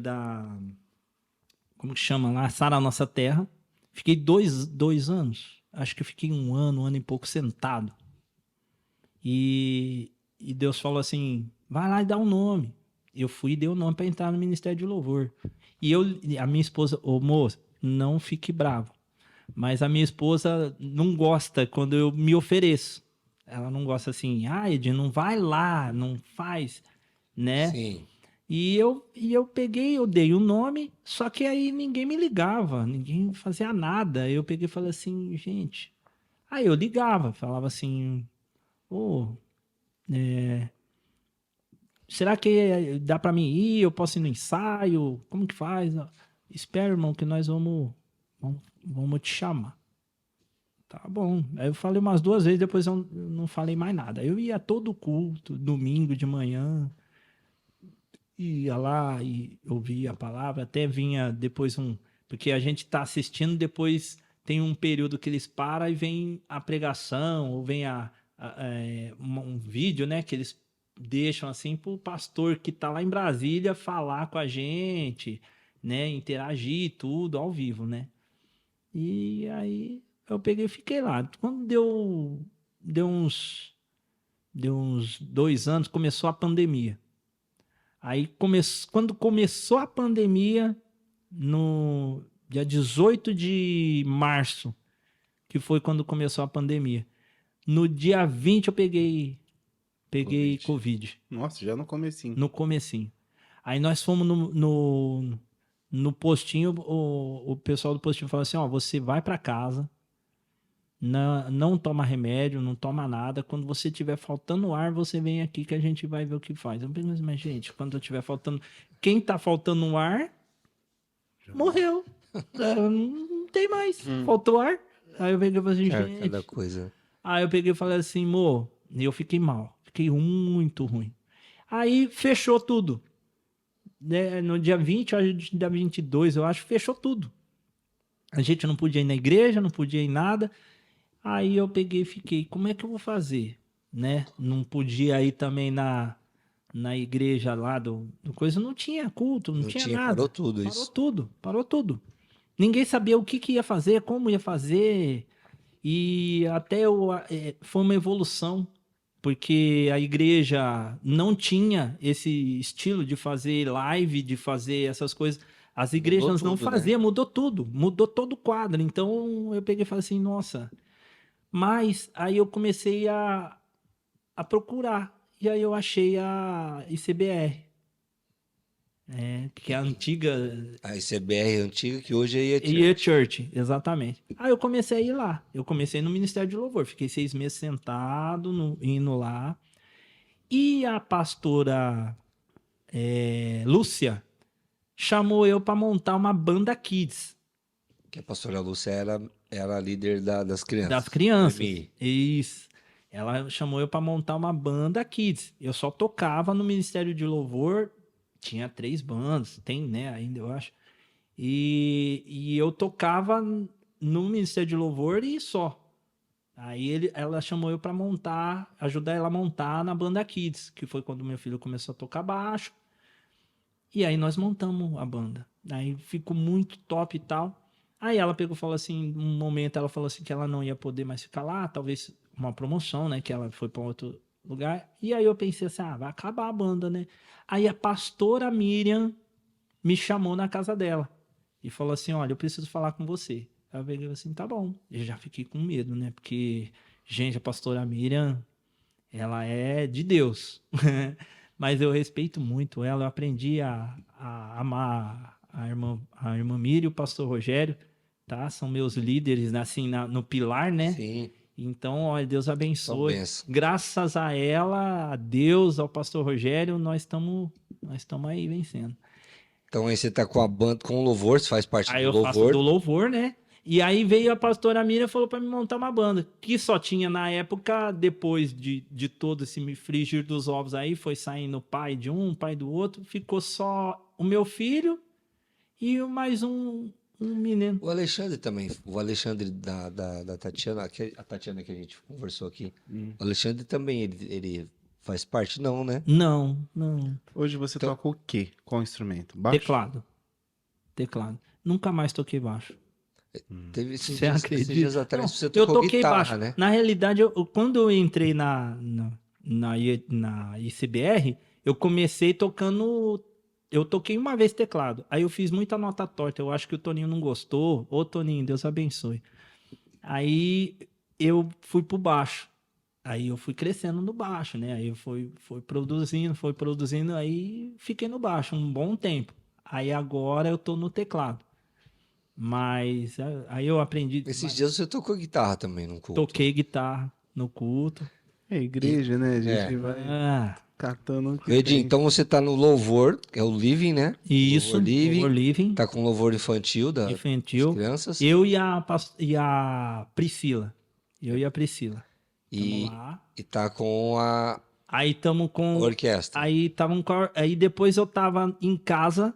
como que chama lá? Sara Nossa Terra. Fiquei dois anos. Acho que eu fiquei um ano e pouco sentado. E Deus falou assim, vai lá e dá um nome. Eu fui e dei o nome para entrar no Ministério de Louvor. E a minha esposa, ô moço, não fique bravo. Mas a minha esposa não gosta quando eu me ofereço. Ela não gosta assim, Ed, não vai lá, não faz, né? Sim. E eu peguei, eu dei o nome, só que aí ninguém me ligava, ninguém fazia nada. Eu peguei e falei assim, gente. Aí eu ligava, falava assim, ô, será que dá pra mim ir? Eu posso ir no ensaio? Como que faz? Espera, irmão, que nós vamos te chamar. Tá bom. Aí eu falei umas 2 vezes, depois eu não falei mais nada. Eu ia todo culto, domingo de manhã, ia lá e ouvia a palavra, até vinha depois porque a gente tá assistindo, depois tem um período que eles param e vem a pregação, ou vem um vídeo, né, que eles deixam assim pro pastor que tá lá em Brasília falar com a gente, né, interagir tudo ao vivo, né? E aí eu peguei e fiquei lá. Quando deu uns 2 anos, começou a pandemia. Aí quando começou a pandemia, no dia 18 de março, que foi quando começou a pandemia. No dia 20 eu peguei Covid. Nossa, já no comecinho. No comecinho. Aí nós fomos no postinho, o pessoal do postinho falou assim, ó, você vai para casa, não toma remédio, não toma nada, quando você tiver faltando ar, você vem aqui que a gente vai ver o que faz. Eu pensei, mas gente, quando eu tiver faltando... Quem tá faltando ar, morreu. Não tem mais, faltou ar. Aí eu peguei e falei assim, gente... Cada coisa. Aí eu peguei e falei assim, e eu fiquei mal. Fiquei muito ruim. Aí fechou tudo. Né? No dia 20, dia 22, eu acho, fechou tudo. A gente não podia ir na igreja, não podia ir em nada. Aí eu peguei e fiquei, como é que eu vou fazer? Né? Não podia ir também na igreja lá do coisa, não tinha culto, não tinha nada. Parou tudo Parou isso. parou tudo. Ninguém sabia o que ia fazer, como ia fazer. E até foi uma evolução, porque a igreja não tinha esse estilo de fazer live, de fazer essas coisas. As igrejas não tudo, né? faziam, mudou tudo, mudou todo o quadro. Então eu peguei e falei assim, nossa. Mas aí eu comecei a procurar, e aí eu achei a ICBR. que é a antiga A ICBR antiga, que hoje é IET. Ia Church, exatamente. Aí eu comecei a ir lá. Eu comecei no Ministério de Louvor. Fiquei 6 meses sentado, indo lá. E a pastora Lúcia chamou eu para montar uma banda kids. Que a pastora Lúcia era a líder das crianças. Das crianças. MI. Isso. Ela chamou eu para montar uma banda kids. Eu só tocava no Ministério de Louvor. Tinha 3 bandas. Tem, né? Ainda eu acho. E eu tocava no Ministério de Louvor e só. Aí ela chamou eu para ajudar ela a montar na banda Kids, que foi quando meu filho começou a tocar baixo. E aí nós montamos a banda. Aí ficou muito top e tal. Aí ela pegou e falou assim, um momento ela falou assim que ela não ia poder mais ficar lá, talvez uma promoção, né, que ela foi para outro lugar. E aí eu pensei assim, vai acabar a banda, né? Aí a pastora Miriam me chamou na casa dela e falou assim, olha, eu preciso falar com você. Aí eu peguei assim, tá bom. Eu já fiquei com medo, né? Porque, gente, a pastora Miriam, ela é de Deus. Mas eu respeito muito ela. Eu aprendi a amar a irmã Miriam e o pastor Rogério, tá? São meus líderes, assim, no pilar, né? Sim. Então, olha, Deus abençoe. Benção. Graças a ela, a Deus, ao pastor Rogério, nós estamos aí vencendo. Então aí você tá com a banda, com o louvor, você faz parte Aí do eu louvor. faço do louvor, né? E aí veio a pastora Miriam e falou para me montar uma banda, que só tinha na época, depois de todo esse frigir dos ovos aí, foi saindo pai de um, pai do outro, ficou só o meu filho e mais um menino. O Alexandre também, o Alexandre da Tatiana, a Tatiana que a gente conversou aqui, o Alexandre também, ele faz parte não, né? Não. Hoje você Então- toca o quê? Qual instrumento? Baixo? Teclado. Nunca mais toquei baixo. Teve esses Você dias, acredita? esses dias atrás Não, você eu tocou toquei guitarra, baixo. né? Na realidade, quando eu entrei na ICBR, eu comecei tocando. Eu toquei uma vez teclado. Aí eu fiz muita nota torta. Eu acho que o Toninho não gostou. Ô, Toninho, Deus abençoe. Aí eu fui pro baixo. Aí eu fui crescendo no baixo, né? Aí eu fui produzindo, aí fiquei no baixo um bom tempo. Aí agora eu tô no teclado. Mas aí eu aprendi. Esses dias você tocou guitarra também no culto. Toquei guitarra no culto. É igreja, né? A gente vai Ah, catando o que Edinho, tem. então você tá no louvor, que é o Living, né? isso, Louvor Living. Living, Tá com louvor infantil das infantil. crianças. Eu e a Priscila. Eu e a Priscila. E, Tamo lá. e tá com a Aí tamo com. orquestra. Aí depois eu tava em casa,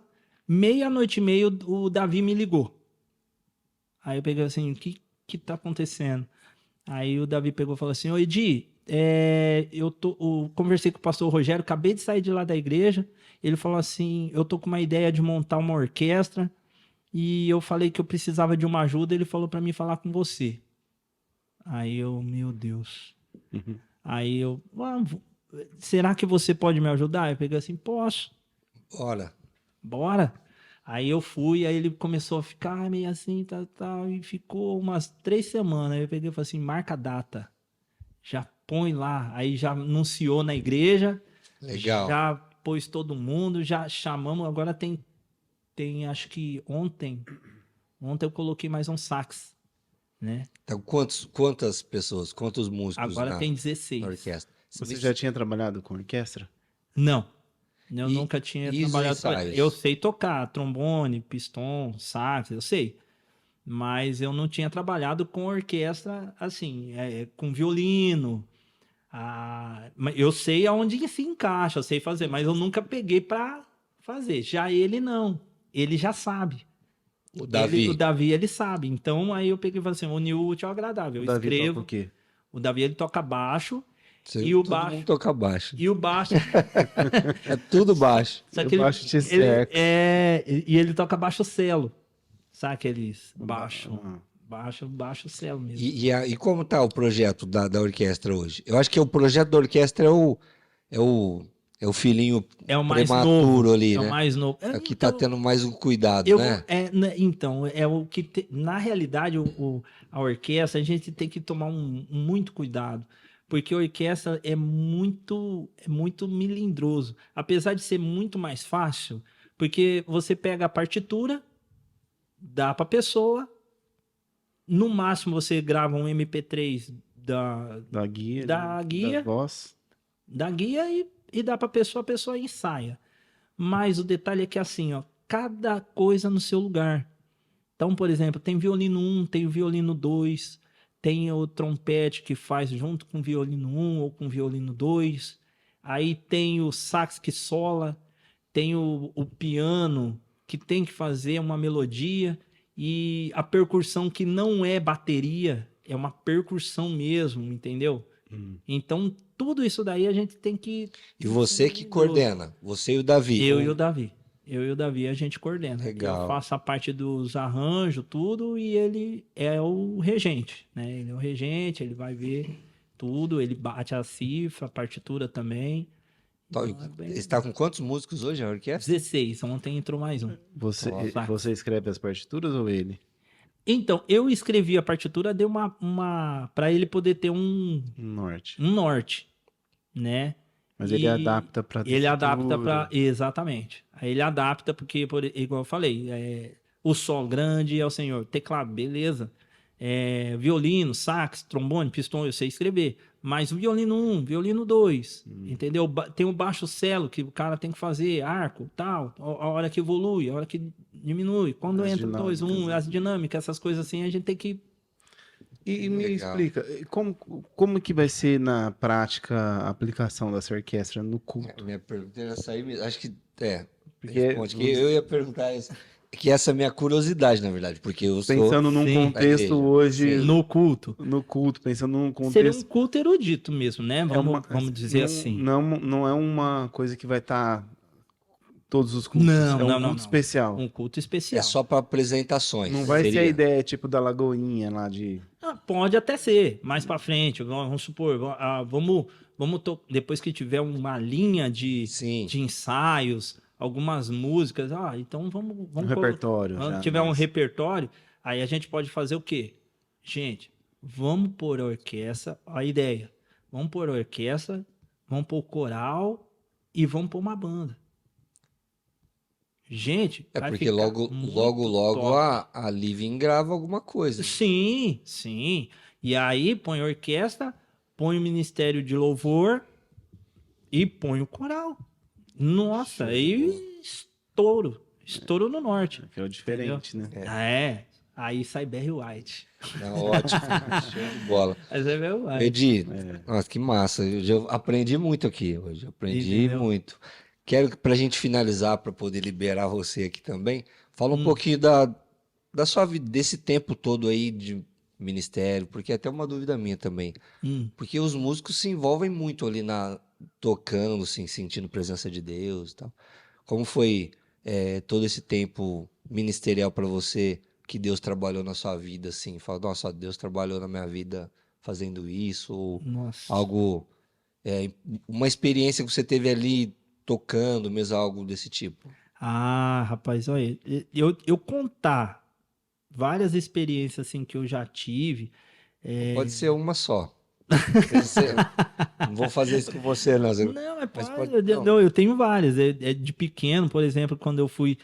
00:30, o Davi me ligou. Aí eu peguei assim, o que tá acontecendo? Aí o Davi pegou e falou assim, ô Edi, eu conversei com o pastor Rogério, acabei de sair de lá da igreja, ele falou assim, eu tô com uma ideia de montar uma orquestra, e eu falei que eu precisava de uma ajuda, ele falou pra mim falar com você. Aí eu, meu Deus. Aí eu, será que você pode me ajudar? Eu peguei assim, posso. Bora. Aí eu fui, aí ele começou a ficar meio assim, tal, e ficou umas 3 semanas. Aí eu peguei e falei assim, marca a data. Já põe lá. Aí já anunciou na igreja. Legal. Já pôs todo mundo, já chamamos. Agora tem acho que ontem eu coloquei mais um sax, né? Então, quantas pessoas, quantos músicos Agora tem na 16. orquestra? Você já tinha trabalhado com orquestra? Não. Eu E- nunca tinha e os trabalhado. ensaios? Eu sei tocar trombone, pistão, sax, eu sei. Mas eu não tinha trabalhado com orquestra assim, com violino. Mas eu sei aonde se encaixa, eu sei fazer, mas eu nunca peguei para fazer. Já ele não. Ele já sabe. O Davi. O Davi, ele sabe. Então aí eu peguei e falei assim: unir o útil ao agradável. Eu O Davi escrevo. toca o quê? O Davi, ele toca baixo. E o Todo baixo. mundo toca baixo. E o baixo. É tudo baixo. Só O que baixo te ele, cerca. e ele toca baixo celo. Sabe aqueles baixo celo mesmo. E como tá o projeto da orquestra hoje? Eu acho que o projeto da orquestra é o filhinho É o mais prematuro novo. ali, É né? o mais novo. É o que tá tendo mais um cuidado, né? Então, é o que na realidade a orquestra a gente tem que tomar muito cuidado, porque a orquestra é muito melindroso, apesar de ser muito mais fácil, Porque você pega a partitura, dá pra pessoa, no máximo você grava um MP3 Da guia. Da guia. Da voz. da guia e dá pra pessoa, a pessoa ensaia. Mas o detalhe é que assim, ó, cada coisa no seu lugar. Então, por exemplo, tem violino 1, tem o violino 2, tem o trompete que faz junto com o violino 1 ou com o violino 2, aí tem o sax que sola, tem o piano que tem que fazer uma melodia e a percussão que não é bateria, é uma percussão mesmo, entendeu? Então, tudo isso daí a gente tem que... E você que coordena, você e o Davi. Eu e o Davi. Eu e o Davi a gente coordena. Legal. Eu faço a parte dos arranjos, tudo, e ele é o regente, né? Ele é o regente, ele vai ver tudo, ele bate a cifra, a partitura também. Então, Então, é bem... Você está com quantos músicos hoje na orquestra? 16, ontem entrou mais um. Você escreve as partituras ou ele? Então, eu escrevi a partitura, deu uma para ele poder ter um Norte. norte, né? Mas ele adapta pra Ele adapta tessitura. para exatamente. Aí ele adapta porque, igual eu falei, o sol grande é o senhor, teclado, beleza. Violino, sax, trombone, pistão, eu sei escrever. Mas o violino 1, violino 2, entendeu? Tem o baixo celo que o cara tem que fazer, arco, tal, a hora que evolui, a hora que diminui, quando As entra o 2, 1, dinâmicas, as dinâmicas, essas coisas assim, a gente tem que... E me Legal. explica, como que vai ser na prática a aplicação dessa orquestra no culto? Minha pergunta era essa aí mesmo. Acho que Porque responde, que eu ia perguntar isso. Que essa é a minha curiosidade, na verdade, porque eu sou pensando num Sim. contexto da igreja. hoje, Sim. No culto. no culto, pensando num Seria um contexto... culto erudito mesmo, né? Vamos dizer não, assim. Não é uma coisa que vai estar todos os cultos. Não, É um não, culto não, não. especial. Um culto especial. É só para apresentações. Não vai ser a seria. ideia tipo da Lagoinha lá de... Pode até ser, mais pra frente. Vamos supor, depois que tiver uma linha Sim. de ensaios, algumas músicas, então vamos Um repertório quando já, tiver um mas- repertório, aí a gente pode fazer o quê? Gente, vamos pôr a orquestra, a ideia, vamos pôr a orquestra, vamos pôr o coral e vamos pôr uma banda. Gente, vai Porque ficar logo, muito logo top. a Living grava alguma coisa. Sim, sim. E aí põe a orquestra, põe o Ministério de Louvor e põe o coral. Nossa, aí estouro. Estouro no norte. Que é o diferente, né? Aí sai Barry White. Não, ótimo. Show de bola. Aí sai Barry White. Edi, nossa, que massa. Eu já aprendi muito aqui hoje. Aprendi Entendeu? muito. Quero que, pra gente finalizar, para poder liberar você aqui também, fala um pouquinho da sua vida, desse tempo todo aí de ministério, porque é até uma dúvida minha também. Porque os músicos se envolvem muito ali tocando, assim, sentindo presença de Deus e tal. Como foi todo esse tempo ministerial para você, que Deus trabalhou na sua vida, assim? Fala, nossa, Deus trabalhou na minha vida fazendo isso, ou Nossa. algo, uma experiência que você teve ali tocando, mesmo algo desse tipo. Rapaz, olha, eu contar várias experiências assim que eu já tive. Pode ser uma só. Não vou fazer isso com você, não. Não, Mas não, eu tenho várias. De pequeno, por exemplo, quando eu fui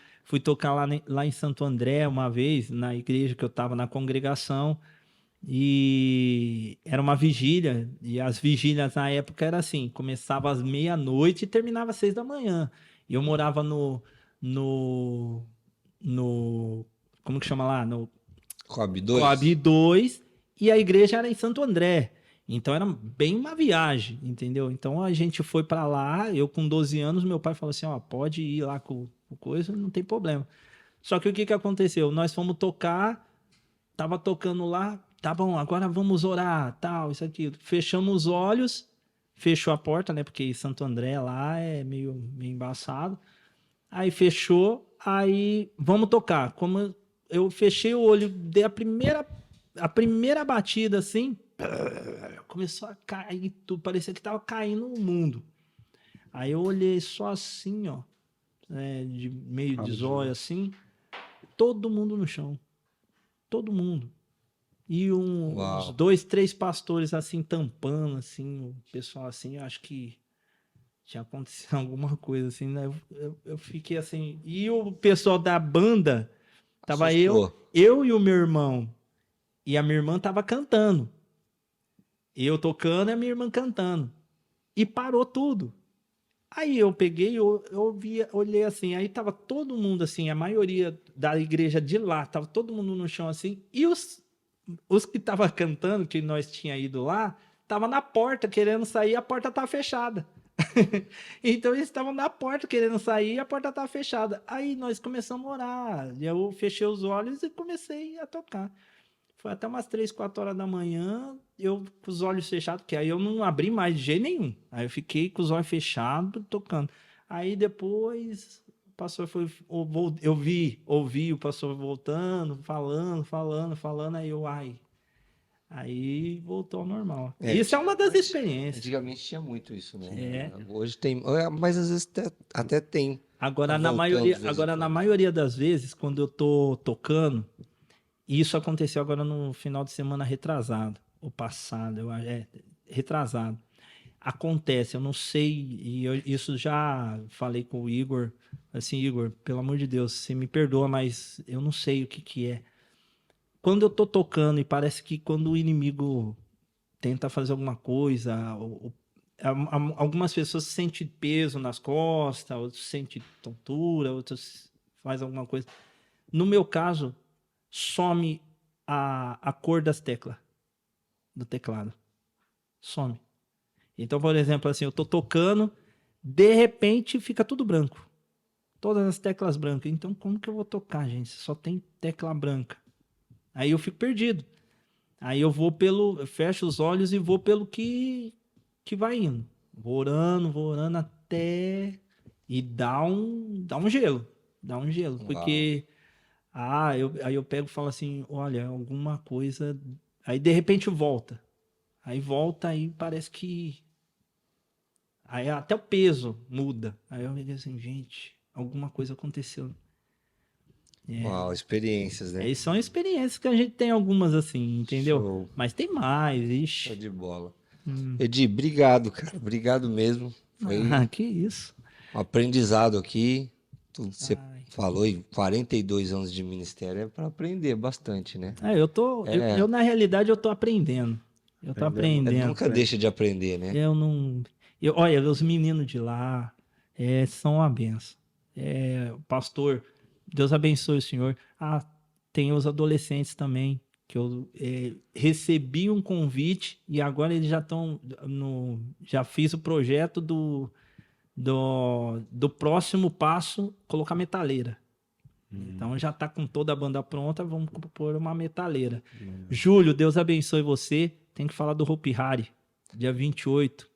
tocar lá em Santo André uma vez, na igreja que eu estava na congregação, e era uma vigília, e as vigílias na época era assim, começava às meia-noite e terminava às 6 da manhã. E eu morava no, como que chama lá? No Coab 2? Coab 2 e a igreja era em Santo André. Então era bem uma viagem, entendeu? Então a gente foi pra lá, eu com 12 anos, meu pai falou assim, pode ir lá com coisa, não tem problema. Só que o que aconteceu? Nós fomos tocar, tava tocando lá, tá bom, agora vamos orar, tal, isso aqui. Fechamos os olhos, fechou a porta, né? Porque Santo André lá é meio embaçado. Aí fechou, aí vamos tocar. Como eu fechei o olho, dei a primeira batida assim, começou a cair tudo, parecia que tava caindo o mundo. Aí eu olhei só assim, de meio de zóio assim, todo mundo no chão. Todo mundo. E uns 2, 3 pastores assim, tampando, assim, o pessoal assim, eu acho que tinha acontecido alguma coisa assim, né? Eu fiquei assim. E o pessoal da banda, tava Assustou. eu e o meu irmão. E a minha irmã tava cantando. Eu tocando e a minha irmã cantando. E parou tudo. Aí eu peguei, olhei assim, aí tava todo mundo assim, a maioria da igreja de lá, tava todo mundo no chão assim, e os que tava cantando, que nós tinha ido lá, tava na porta querendo sair, a porta tava fechada. Então eles estavam na porta querendo sair, e a porta tava fechada. Aí nós começamos a orar, e eu fechei os olhos e comecei a tocar. Foi até umas 3, 4 horas da manhã, eu com os olhos fechados, porque aí eu não abri mais de jeito nenhum. Aí eu fiquei com os olhos fechados, tocando. Aí depois o pastor foi. Ouvi o pastor voltando, falando, aí eu, ai. Aí voltou ao normal. Isso é uma das experiências. Antigamente tinha muito isso, né? É. Hoje tem, mas às vezes até tem. Agora, Tá voltando de vez em na quando. maioria das vezes, quando eu tô tocando, e isso aconteceu agora no final de semana retrasado, ou passado, retrasado. Acontece, eu não sei, isso já falei com o Igor, assim, Igor, pelo amor de Deus, você me perdoa, mas eu não sei o que que é. Quando eu tô tocando e parece que quando o inimigo tenta fazer alguma coisa, algumas pessoas sentem peso nas costas, outros sentem tontura, outros fazem alguma coisa. No meu caso, some a cor das teclas do teclado. Some. Então, por exemplo, assim, eu tô tocando, de repente fica tudo branco. Todas as teclas brancas. Então, como que eu vou tocar, gente? Só tem tecla branca. Aí eu fico perdido. Aí eu eu fecho os olhos e vou pelo que vai indo. Vou orando até e dá um gelo. Dá um gelo. Uau. Porque aí eu pego e falo assim, olha, alguma coisa. Aí de repente volta. Aí volta, aí parece que. Aí até o peso muda. Aí eu digo assim, gente, alguma coisa aconteceu. Uau, experiências, né? Aí são experiências que a gente tem algumas assim, entendeu? Show. Mas tem mais, Show ixi. de bola. Edi, obrigado, cara. Obrigado mesmo. Foi Que isso. um aprendizado aqui. Tudo que você Ai. falou, e 42 anos de ministério é para aprender bastante, né? Eu, na realidade, eu tô aprendendo. Eu tô aprendendo. Nunca deixa de aprender, né? Eu não. Olha, os meninos de lá são uma benção. Pastor, Deus abençoe o senhor. Tem os adolescentes também, que eu recebi um convite e agora eles já estão já fiz o projeto do próximo passo, colocar metaleira. Então já tá com toda a banda pronta, vamos pôr uma metaleira. Júlio, Deus abençoe você. Tem que falar do Hopi Hari, dia 28.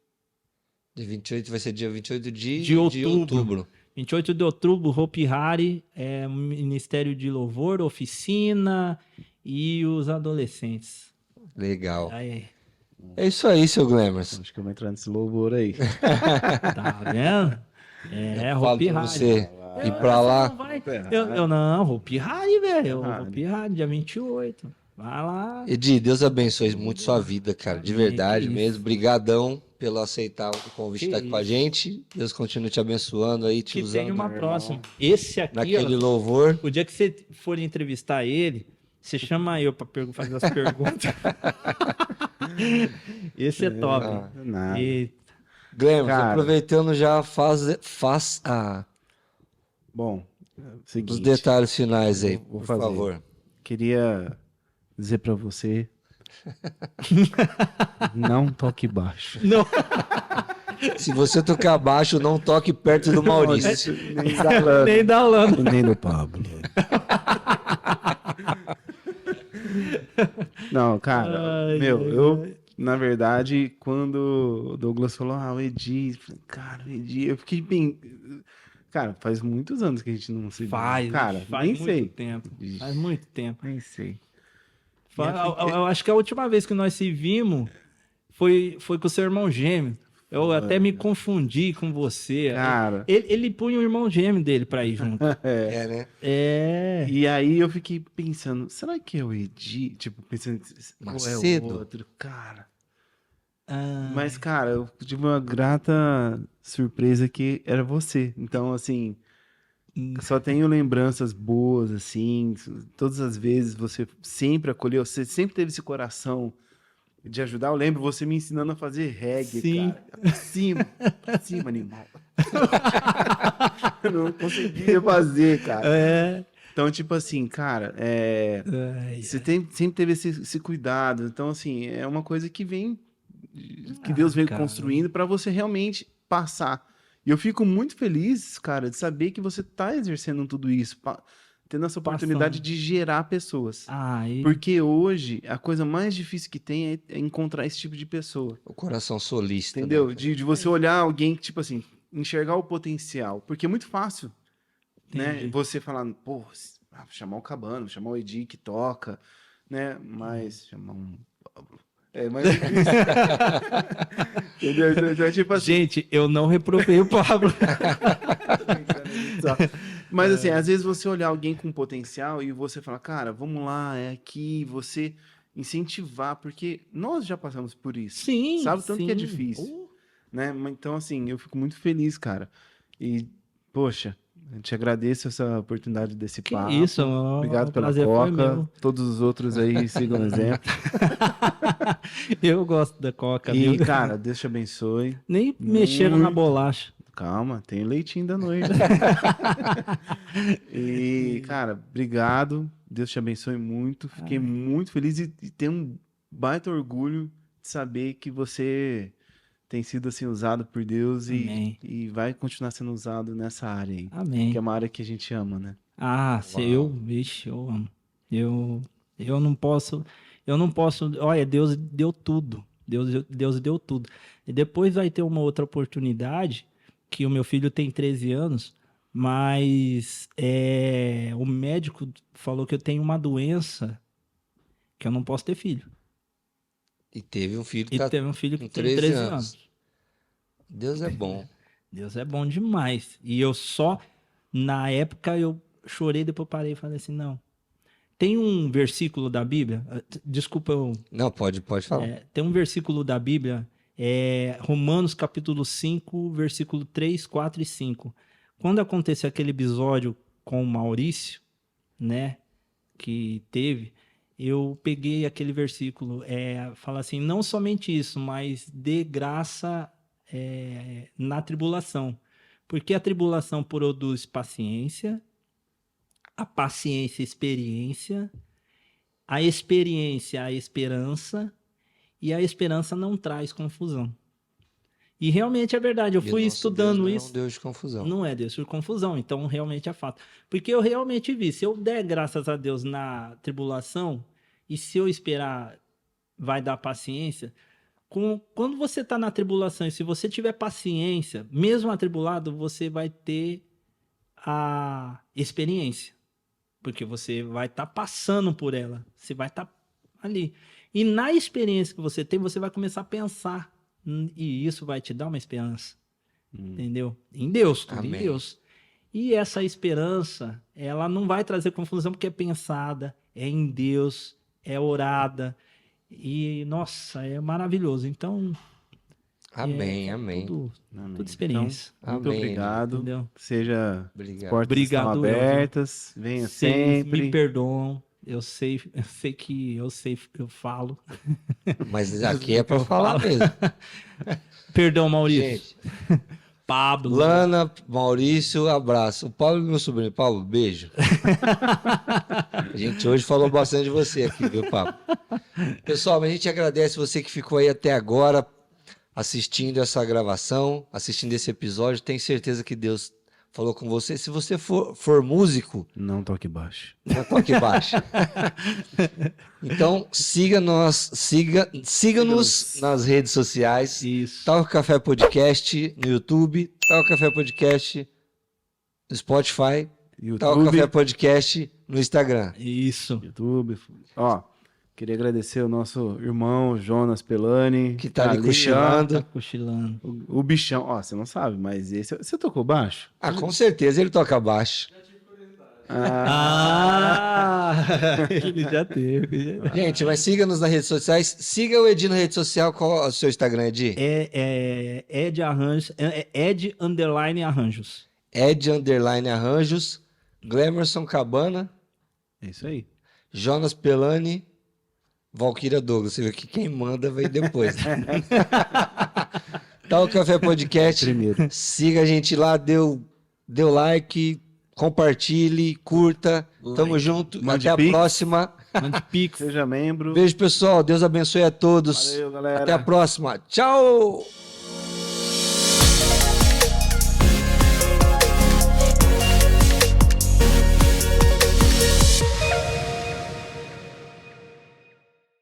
Dia 28 vai ser dia 28 De outubro. 28 de outubro, Hopi Hari, Ministério de Louvor, oficina e os adolescentes. Legal. Aí, É isso aí, seu Glamers. Acho que eu vou entrar nesse louvor aí. tá vendo? Falo Hopi pra Hari. você ir pra lá. Não, Hopi Hari, velho. Hopi Hari, dia 28. Vai lá. Edi, Deus abençoe muito sua vida, cara. De verdade mesmo. Brigadão pelo aceitar o convite de estar aqui com a gente. Deus continue te abençoando aí, te Que usando tem uma próxima. Esse aqui, naquele ó, louvor. o dia que você for entrevistar ele, você chama eu pra fazer as perguntas. Esse é top. Nada. E Glamers, Cara. aproveitando já, faz Bom, seguinte. os detalhes finais aí, Vou por fazer. favor. Queria dizer pra você, não toque baixo. não, Se você tocar baixo, não toque perto do Maurício. Nem da Lana. nem dá lano. Nem do Pablo. Não, cara, eu, na verdade, quando o Douglas falou, o Edi, o Edi, eu fiquei bem. Cara, faz muitos anos que a gente não se vê. Cara, faz nem muito sei. tempo. Faz muito tempo. Nem sei. Eu acho que a última vez que nós se vimos foi com o seu irmão gêmeo. Eu até me confundi com você. Cara. Ele punha o irmão gêmeo dele pra ir junto. É, né? E aí eu fiquei pensando, será que é o Edi? Tipo, pensando, ou é Macedo? o outro? Cara. Ah, Mas, cara, eu tive uma grata surpresa que era você. Então, assim, só tenho lembranças boas, assim, todas as vezes você sempre acolheu, você sempre teve esse coração de ajudar. Eu lembro você me ensinando a fazer reggae, Sim. cara. Pra cima, animal. Eu não conseguia fazer, cara. É. Então, tipo assim, cara, Ai, você sempre teve esse cuidado. Então, assim, é uma coisa que que Ah, Deus veio cara. construindo para você realmente passar. E eu fico muito feliz, cara, de saber que você tá exercendo tudo isso, tendo essa oportunidade Passando. de gerar pessoas. Ai, Porque hoje, a coisa mais difícil que tem é encontrar esse tipo de pessoa. O coração solista, Entendeu? né? De você olhar alguém que, tipo assim, enxergar o potencial. Porque é muito fácil, né? entendi. Você falar, pô, vou chamar o Cabano, vou chamar o Edi que toca, né? Mas chamar um Pablo. É mais difícil. Entendeu? Então, tipo assim. Gente, eu não reprovei o Pablo. Mas assim, às vezes você olhar alguém com potencial e você falar, cara, vamos lá, é aqui, você incentivar, porque nós já passamos por isso. Sim, Sabe o tanto que é sim. difícil, né? Então, assim, eu fico muito feliz, cara. E, poxa, eu te agradeço essa oportunidade desse Que papo. isso, Obrigado o pela prazer foi Coca. meu. Todos os outros aí sigam o exemplo. Eu gosto da Coca, E, viu? cara, Deus te abençoe. Nem mexeram na Muito. bolacha. Calma, tem leitinho da noite. E, cara, obrigado. Deus te abençoe muito. Fiquei muito feliz e tenho um baita orgulho de saber que você tem sido assim usado por Deus Amém. e vai continuar sendo usado nessa área aí. Amém. Que é uma área que a gente ama, né? Ah, se vixe, eu amo. Eu não posso, olha, Deus deu tudo. Deus deu tudo. E depois vai ter uma outra oportunidade que o meu filho tem 13 anos, mas o médico falou que eu tenho uma doença que eu não posso ter filho. E teve um filho que E tá teve um filho que com tem 13 anos. anos. Deus é bom. Deus é bom demais. E na época, eu chorei, depois parei e falei assim, não. Tem um versículo da Bíblia, desculpa, Não, pode falar. tem um versículo da Bíblia, Romanos capítulo 5, versículo 3, 4 e 5. Quando aconteceu aquele episódio com o Maurício, né, que teve, eu peguei aquele versículo, fala assim, não somente isso, mas dê graça na tribulação, porque a tribulação produz paciência, a paciência, experiência, a experiência, a esperança, e a esperança não traz confusão. E realmente é verdade, eu E o fui nosso estudando Deus não isso. é um Deus de confusão. Não é Deus de confusão, então realmente é fato. Porque eu realmente vi, se eu der graças a Deus na tribulação, e se eu esperar, vai dar paciência. Quando você está na tribulação, e se você tiver paciência, mesmo atribulado, você vai ter a experiência. Porque você vai estar passando por ela. Você vai estar ali. E na experiência que você tem, você vai começar a pensar. E isso vai te dar uma esperança. Entendeu? Em Deus, tudo Amém. em Deus. E essa esperança, ela não vai trazer confusão porque é pensada, é em Deus, é orada. E, nossa, é maravilhoso. Então, Amém, amém. tudo Amém. experiência. Então, muito Amém, obrigado. entendeu? Seja, as Obrigado. portas estão Obrigado, abertas. Venha Vocês sempre. me perdoam. Eu sei que eu falo. Mas aqui é pra falar mesmo. Perdão, Maurício. Gente, Pablo. Lana, Maurício, abraço. O Paulo, meu sobrinho. Paulo, beijo. A gente hoje falou bastante de você aqui, viu, Pablo? Pessoal, a gente agradece você que ficou aí até agora assistindo essa gravação, assistindo esse episódio. Tenho certeza que Deus falou com você. Se você for músico, Não toque baixo. não toque baixo. Então, siga-nos nas redes sociais. Isso. Toca Café Podcast no YouTube, Toca Café Podcast no Spotify, Toca Café YouTube. Podcast no Instagram. Isso. YouTube. Ó, queria agradecer o nosso irmão Jonas Pelani. Que tá ali ó, cochilando. Tá cochilando. o bichão. Ó, você não sabe, mas esse... Você tocou baixo? Ah, com certeza ele toca baixo. Ele já teve. Gente, mas siga-nos nas redes sociais. Siga o Edi na rede social. Qual é o seu Instagram, Edi? Ed Arranjos, Ed Underline Arranjos. Ed_Arranjos. Glemerson Cabana. É isso aí. Jonas Pelani. Valquíria Douglas. Você vê que quem manda vem depois. Tá o Café Podcast. Primeiro. Siga a gente lá, deu like, compartilhe, curta. Tamo junto. Mande Até a pix. próxima. Mande pix. Seja membro. Beijo, pessoal. Deus abençoe a todos. Valeu, galera. Até a próxima. Tchau!